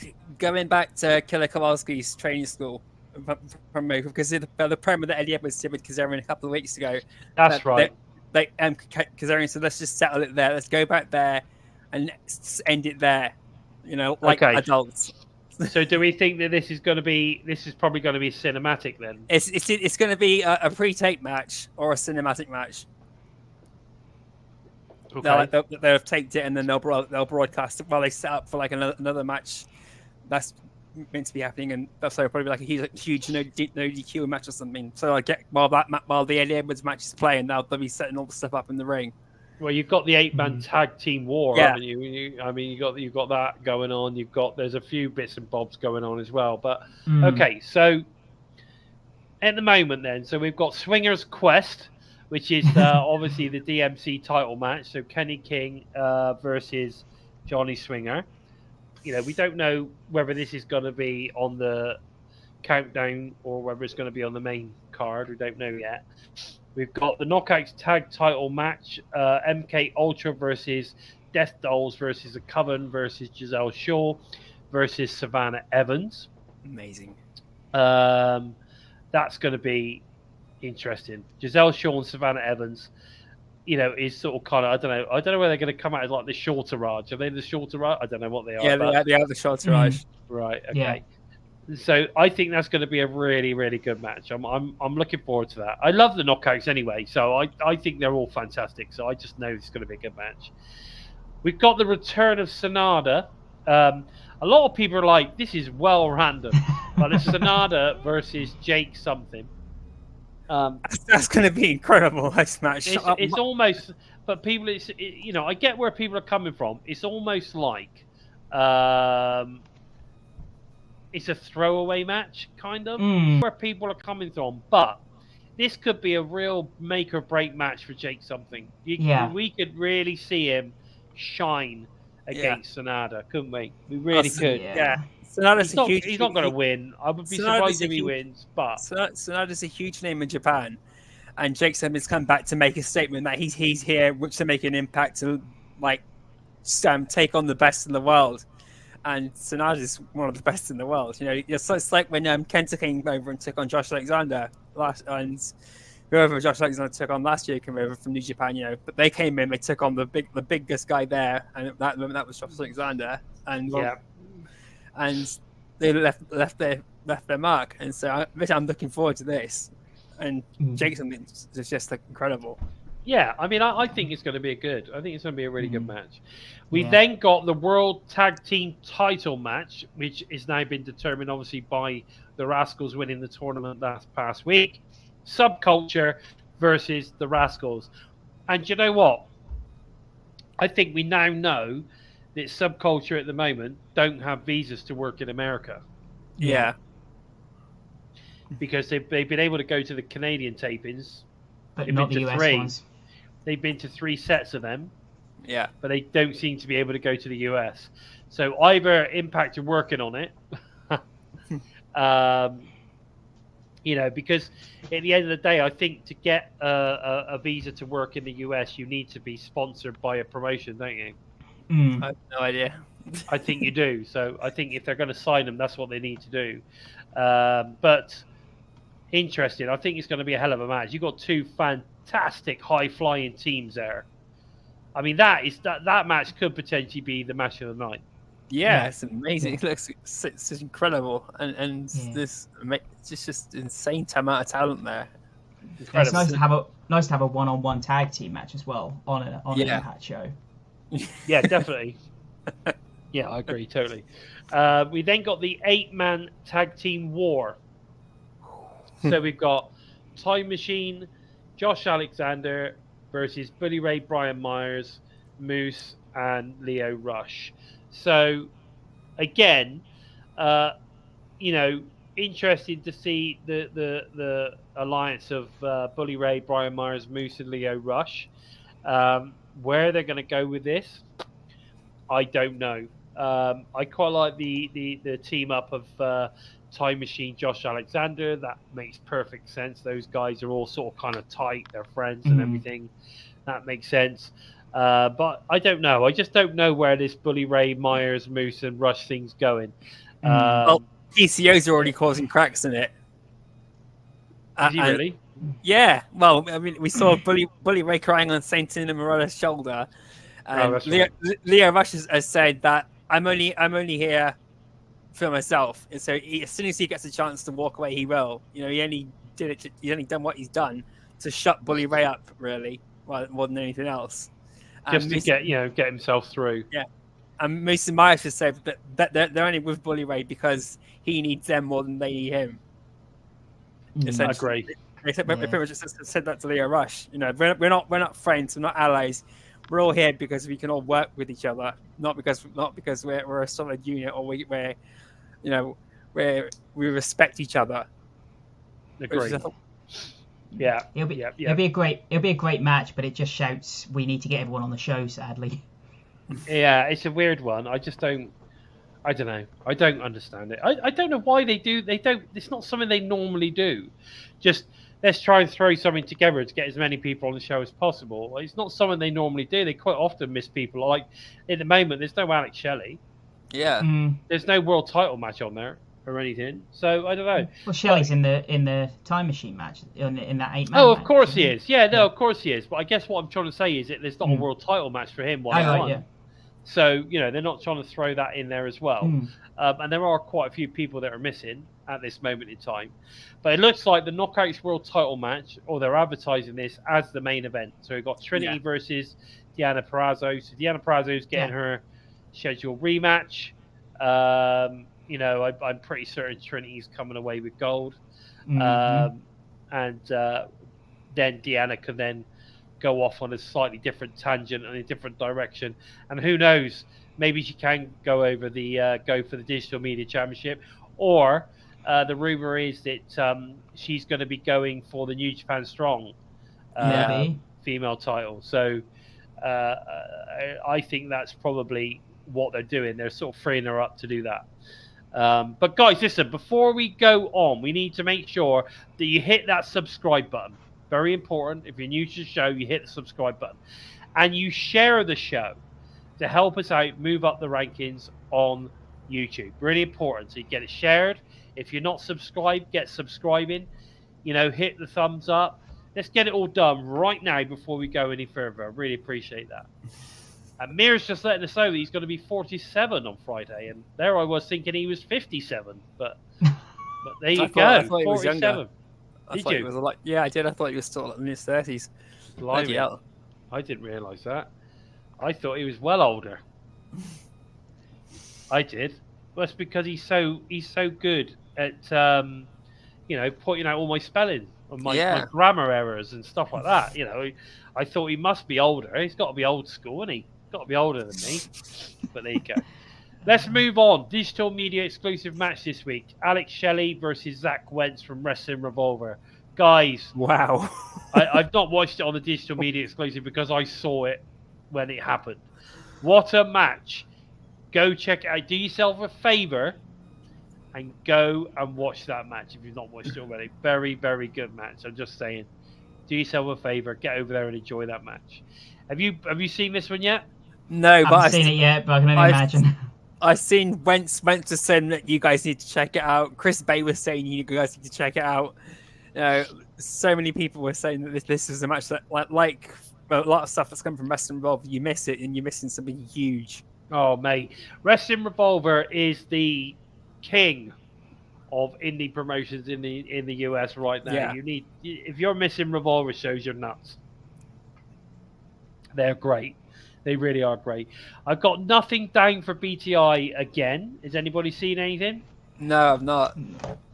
to Killer Kowalski's training school. Because the promo that Eddie Edwards did with Kazarian a couple of weeks ago. That's right. Kazarian said, let's just settle it there. Let's go back there and end it there. Adults. So do we think that this is probably going to be cinematic then? It's going to be a pre-tape match or a cinematic match. Okay. They'll have taped it and then they'll broadcast it while they set up for another match that's meant to be happening, and that's probably a huge no DQ match or something. So while the Eddie Edwards match is playing, they'll be setting all the stuff up in the ring. Well, you've got the 8-man tag team war, haven't you? You've got that going on. There's a few bits and bobs going on as well. But okay, so at the moment, then, so we've got Swingers Quest, which is obviously the DMC title match. So Kenny King versus Johnny Swinger. We don't know whether this is going to be on the countdown or whether it's going to be on the main card. We don't know yet. We've got the Knockouts Tag Title match, MK Ultra versus Death Dolls versus the Coven versus Giselle Shaw. versus Savannah Evans. Amazing. That's going to be interesting. Giselle Shaw and Savannah Evans, is sort of kind of, I don't know where they're going to come out as like the shorter Raj. Are they the shorter Raj? I don't know what they are. Yeah, but... they are the shorter Raj. Right. Okay. Yeah. So I think that's going to be a really, really good match. I'm looking forward to that. I love the knockouts anyway, so I think they're all fantastic. So I just know it's going to be a good match. We've got the return of Sonada. A lot of people are like, this is well random, but it's Sonada versus Jake something. That's going to be incredible. This match. It's almost, but people, I get where people are coming from. It's almost like. It's a throwaway match, kind of, where people are coming from. But this could be a real make or break match for Jake something. We could really see him shine against Sonada, couldn't we? We really could. Yeah. Sonada's he's not going to win. I would be surprised if he wins. But Sonada's a huge name in Japan. And Jake Simmons come back to make a statement that he's here to make an impact to take on the best in the world. And Sonada is one of the best in the world. It's like when Kenta came over and took on Josh Alexander and whoever Josh Alexander took on last year came over from New Japan. But they came in, they took on the biggest guy there, and that was Josh Alexander, and they left their mark. And so I'm looking forward to this. And Jason is just incredible. Yeah, I mean, I think it's going to be I think it's going to be a really good match. We then got the World Tag Team title match, which is now been determined, obviously, by the Rascals winning the tournament last past week. Subculture versus the Rascals. And you know what? I think we now know that Subculture at the moment don't have visas to work in America. Yeah. Because they've been able to go to the Canadian tapings. But not the US ones. They've been to 3 sets of them. Yeah. But they don't seem to be able to go to the US. So either Impact are working on it, because at the end of the day, I think to get a visa to work in the US, you need to be sponsored by a promotion, don't you? I have no idea. I think you do. So I think if they're going to sign them, that's what they need to do. But interesting. I think it's going to be a hell of a match. You've got 2 fantastic high-flying teams there. I mean, that match could potentially be the match of the night. Yeah, it's amazing. It looks it's incredible, and this it's just insane amount of talent there. It's nice to have a one-on-one tag team match as well on an Impact show. Yeah, definitely. Yeah, I agree totally. We then got the 8-man tag team war. So we've got Time Machine, Josh Alexander versus Bully Ray, Brian Myers, Moose, and Leo Rush. So, again, interesting to see the alliance of Bully Ray, Brian Myers, Moose, and Leo Rush. Where they're going to go with this, I don't know. I quite like the team up of Time Machine, Josh Alexander. That makes perfect sense. Those guys are all sort of kind of tight. They're friends and everything. That makes sense. But I don't know. I just don't know where this Bully Ray, Myers, Moose, and Rush thing's going. Well, PCO's already causing cracks in it. Is he really? Yeah. Well, I mean, we saw Bully Ray crying on Santana Morella's shoulder. That's Leo, right. Leo Rush has said that I'm only here for myself, and so as soon as he gets a chance to walk away, he will. He only did it. He's only done what he's done to shut Bully Ray up, really, more than anything else. Just to get himself through. Yeah. And Moose and Myers has said that they're only with Bully Ray because he needs them more than they need him. I agree. They pretty much just said that to Leo Rush. We're not friends. We're not allies. We're all here because we can all work with each other, not because we're a solid unit or we respect each other. Agree. Yeah. It'll be a great match, but it just shouts we need to get everyone on the show, sadly. Yeah, it's a weird one. I don't know. I don't understand it. I don't know why they do. They don't. It's not something they normally do. Just let's try and throw something together to get as many people on the show as possible. It's not something they normally do. They quite often miss people. Like at the moment, there's no Alex Shelley. Yeah. There's no world title match on there or anything. So I don't know. Well, Shelley's in the time machine match in that 8-man. Oh, of match, course isn't he is. Yeah, no, of course he is. But I guess what I'm trying to say is that there's not a world title match for him one on one. So they're not trying to throw that in there as well. And there are quite a few people that are missing at this moment in time. But it looks like the Knockouts World Title match, or they're advertising this as the main event. So we've got Trinity versus Deanna Purrazzo. So Deanna Purrazzo's getting her scheduled rematch. I'm pretty certain Trinity's coming away with gold. And then Deanna can then go off on a slightly different tangent and a different direction. And who knows, maybe she can go over go for the Digital Media Championship, or the rumor is that she's going to be going for the New Japan Strong female title. So I think that's probably what they're doing. They're sort of freeing her up to do that. But guys, listen, before we go on, we need to make sure that you hit that subscribe button. Very important. If you're new to the show, you hit the subscribe button. And you share the show to help us out move up the rankings on YouTube. Really important. So you get it shared. If you're not subscribed, get subscribing. Hit the thumbs up. Let's get it all done right now before we go any further. I really appreciate that. And Mir's just letting us know that he's going to be 47 on Friday. And there I was thinking he was 57. But there you go. I thought he was 47. younger. Did you? I did. I thought he was still in his 30s. I didn't realise that. I thought he was well older. I did. Well, that's because he's so good at pointing out all my spelling and my grammar errors and stuff like that. I thought he must be older. He's got to be old school, isn't he? Got to be older than me. But there you go. Let's move on. Digital media exclusive match this week. Alex Shelley versus Zach Wentz from Wrestling Revolver. Guys. Wow. I've not watched it on the digital media exclusive because I saw it when it happened. What a match. Go check it out. Do yourself a favor and go and watch that match if you've not watched it already. Very, very good match. I'm just saying. Do yourself a favor. Get over there and enjoy that match. Have you seen this one yet? No, but I haven't seen it yet, but I can only imagine. I've seen Wentz was saying that you guys need to check it out. Chris Bay was saying you guys need to check it out. So many people were saying that this is a match that, like a lot of stuff that's come from Wrestling Revolver, you miss it and you're missing something huge. Oh, mate. Wrestling Revolver is the king of indie promotions in the US right now. Yeah. If you're missing Revolver shows, you're nuts. They're great. They really are great. I've got nothing down for BTI again. Has anybody seen anything? No, I've not.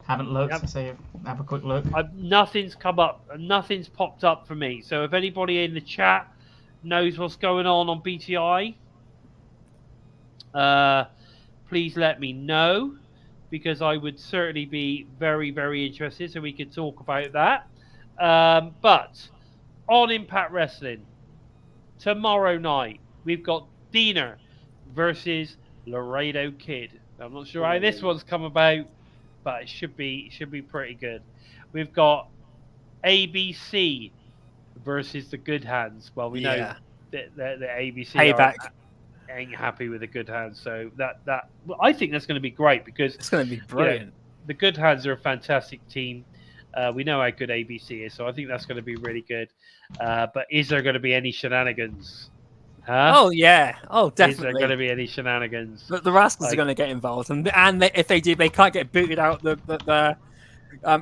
Haven't looked. So have a quick look. Nothing's come up. Nothing's popped up for me. So if anybody in the chat knows what's going on BTI, please let me know, because I would certainly be very, very interested so we could talk about that. But on Impact Wrestling, tomorrow night, we've got Diener versus Laredo Kid. I'm not sure how this one's come about, but it should be pretty good. We've got ABC versus the Good Hands. Well, we know that the ABC ain't happy with the Good Hands, so that I think that's going to be great, because it's going to be brilliant. The Good Hands are a fantastic team. We know how good ABC is, so I think that's going to be really good. But is there going to be any shenanigans? Huh? Oh yeah, definitely. Is there going to be any shenanigans? The Rascals are going to get involved, and if they do, they can't get booted out the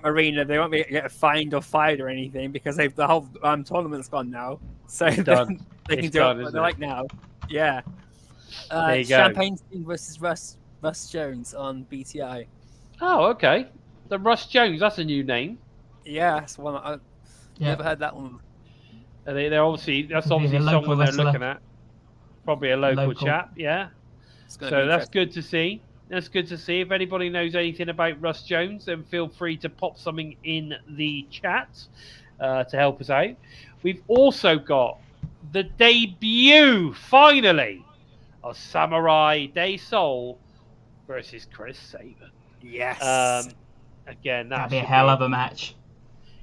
arena. They won't get fined or fired or anything, because the whole tournament's gone now. So they can do what they like now. Yeah. There you go. Champagne Sting versus Russ Jones on BTI. Oh, okay. The Russ Jones, that's a new name. Yeah, that's one I've never heard that one. They're obviously someone they're looking at. Probably a local chap, yeah. So that's good to see. That's good to see. If anybody knows anything about Russ Jones, then feel free to pop something in the chat to help us out. We've also got the debut, finally, of Samurai De Soul versus Chris Sabin. Yes. Again, that'd be a hell of a match.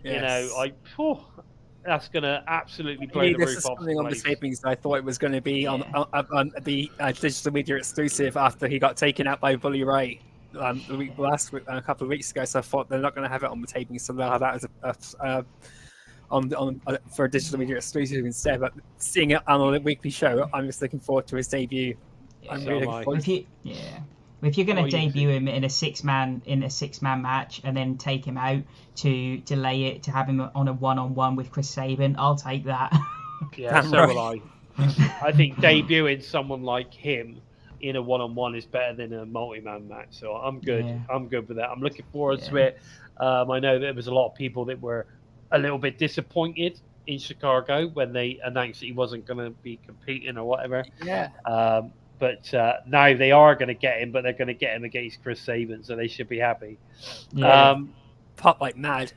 You know, that's gonna absolutely blow Yeah, the this roof is off something the on the place. tapings. I thought it was going to be on Yeah. the digital media exclusive after he got taken out by Bully Ray last week, a couple of weeks ago. So I thought they're not going to have it on the tapings, so they'll have that as for a digital media exclusive instead. But seeing it on a weekly show, I'm just looking forward to his debut. I'm So really am looking I. forward. If you're going What to do you debut him in a six-man match and then take him out to delay it to have him on a one-on-one with Chris Sabin, I'll take that. Yeah, Damn so right. will I. I think debuting someone like him in a one-on-one is better than a multi-man match. So I'm good. Yeah. I'm good with that. I'm looking forward to Yeah. it. I know there was a lot of people that were a little bit disappointed in Chicago when they announced that he wasn't going to be competing or whatever. Yeah. But now they are going to get him, but they're going to get him against Chris Sabin, so they should be happy. Yeah. Pop like mad.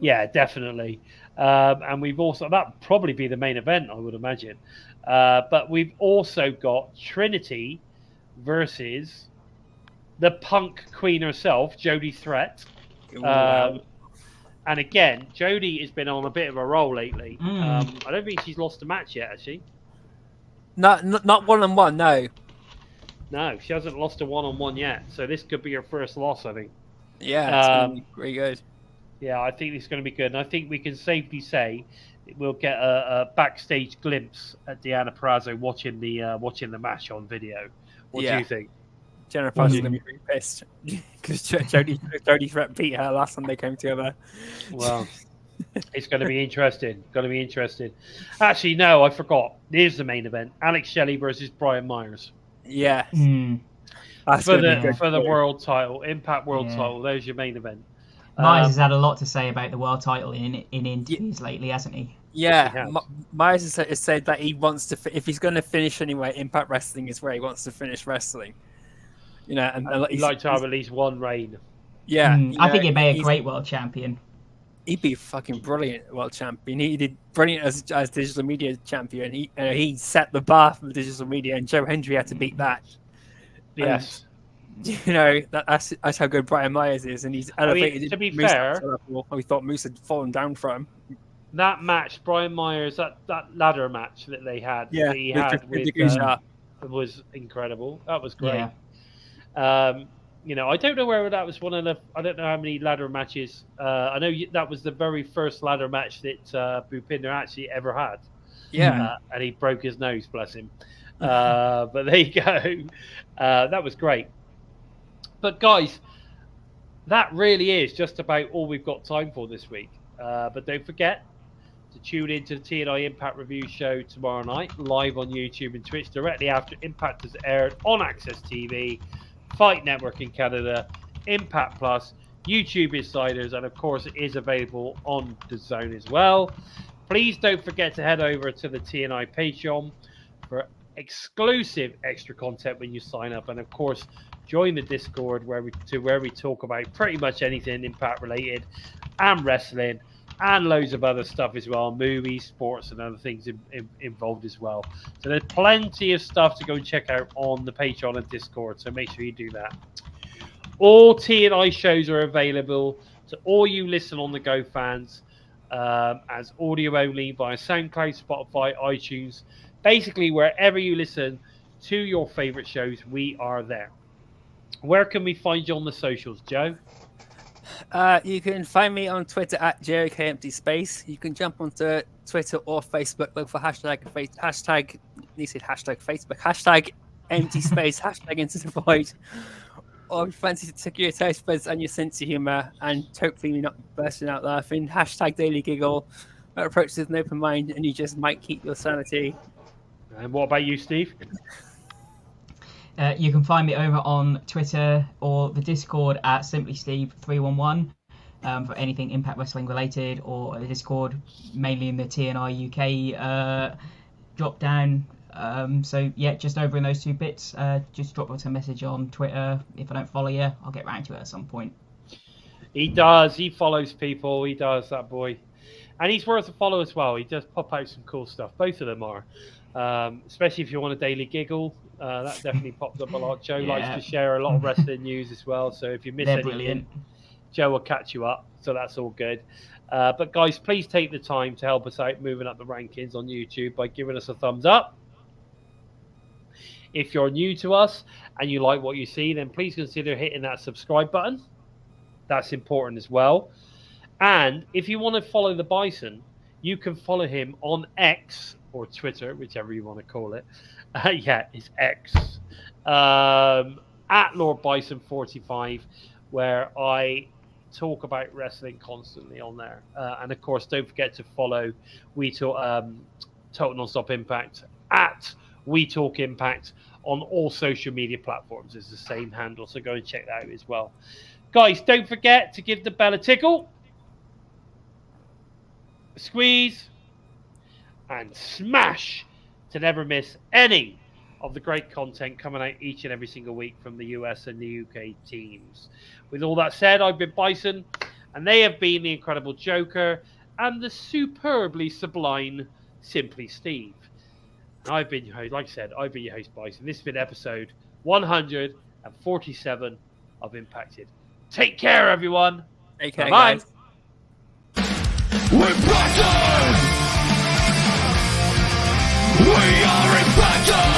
Yeah, definitely. And we've also, that'd probably be the main event, I would imagine. But we've also got Trinity versus the Punk Queen herself, Jodie Threat. Wow. And again, Jodie has been on a bit of a roll lately. Mm. I don't think she's lost a match yet, has she? Not one-on-one, no. No, she hasn't lost a one-on-one yet. So this could be her first loss, I think. Yeah, it's gonna be pretty good. Yeah, I think it's going to be good. And I think we can safely say that we'll get a backstage glimpse at Deanna Purrazzo watching the match on video. What do you think? Jennifer Purrazzo's gonna be pretty pissed because Jodie Threat beat her last time they came together. Well, it's going to be interesting. Actually, no, I forgot. Here's the main event: Alex Shelley versus Brian Myers Yeah, Mm. that's for gonna be good. the world title, Impact World Yeah. title. There's your main event. Myers has had a lot to say about the world title in interviews lately, hasn't he? Yeah, He has. Myers has said that he wants to. If he's going to finish anyway, Impact Wrestling is where he wants to finish wrestling. You know, and He'd like to have at least one reign. yeah, Mm. you I know, think he'd be a he's- great world champion. He'd be fucking brilliant world champion. He did brilliant as digital media champion. He set the bar for digital media, and Joe Hendry had to beat that. Yes. You know, that's how good Brian Myers is, and he's elevated. to be Moose fair- to the level we thought Moose had fallen down from. That match, Brian Myers, that ladder match that they had, Yeah, that he with had the with, Gujarat. was incredible. That was great. Yeah. You know, I don't know whether that was one of the. I don't know how many ladder matches. I know that was the very first ladder match that Bhupinder actually ever had. Yeah, And he broke his nose, bless him. But there you go. That was great. But guys, that really is just about all we've got time for this week. But don't forget to tune into the TNI Impact Review show tomorrow night, live on YouTube and Twitch, directly after Impact has aired on Access TV, Fight Network in Canada, Impact Plus, YouTube Insiders, and of course it is available on the Zone as well. Please don't forget to head over to the TNI Patreon for exclusive extra content when you sign up, and of course join the Discord where we talk about pretty much anything Impact related and wrestling and loads of other stuff as well, movies, sports, and other things involved as well. So there's plenty of stuff to go and check out on the Patreon and Discord, so make sure you do that. All TNI shows are available to all you Listen on the Go fans as audio only via SoundCloud, Spotify, iTunes. Basically, wherever you listen to your favourite shows, we are there. Where can we find you on the socials, Joe? you can find me on Twitter at JOKEmptyspace. You can jump onto Twitter or Facebook, look for hashtag Facebook, hashtag empty space, hashtag into the void. Or if you fancy to take your taste buds and your sense of humour, and hopefully you're not bursting out laughing, hashtag daily giggle. Approach with an open mind, and you just might keep your sanity. And what about you, Steve? You can find me over on Twitter or the Discord at SimplySteve311 for anything Impact Wrestling related, or the Discord mainly in the TNI-UK drop down. So yeah, just over in those two bits. Just drop us a message on Twitter. If I don't follow you, I'll get round to it at some point. He does. He follows people. He does, that boy. And he's worth a follow as well. He does pop out some cool stuff. Both of them are. Especially if you want a daily giggle. That definitely pops up a lot. Joe likes to share a lot of wrestling news as well. So if you miss They're anything, brilliant. Joe will catch you up. So that's all good. But guys, please take the time to help us out moving up the rankings on YouTube by giving us a thumbs up. If you're new to us and you like what you see, then please consider hitting that subscribe button. That's important as well. And if you want to follow the Bison, you can follow him on X or Twitter, whichever you want to call it. Yeah, it's X. At Lord Bison 45, where I talk about wrestling constantly on there. And of course, don't forget to follow Total Nonstop Impact at We Talk Impact on all social media platforms. It's the same handle, so go and check that out as well. Guys, don't forget to give the bell a tickle, a squeeze, and smash to never miss any of the great content coming out each and every single week from the US and the UK teams. With all that said, I've been Bison, and they have been the incredible Joker and the superbly sublime Simply Steve. And I've been your host, like I said, I've been your host, Bison. This has been episode 147 of Impacted. Take care, everyone. Take care, Bye-bye. guys. We're Bison! We are Impacted!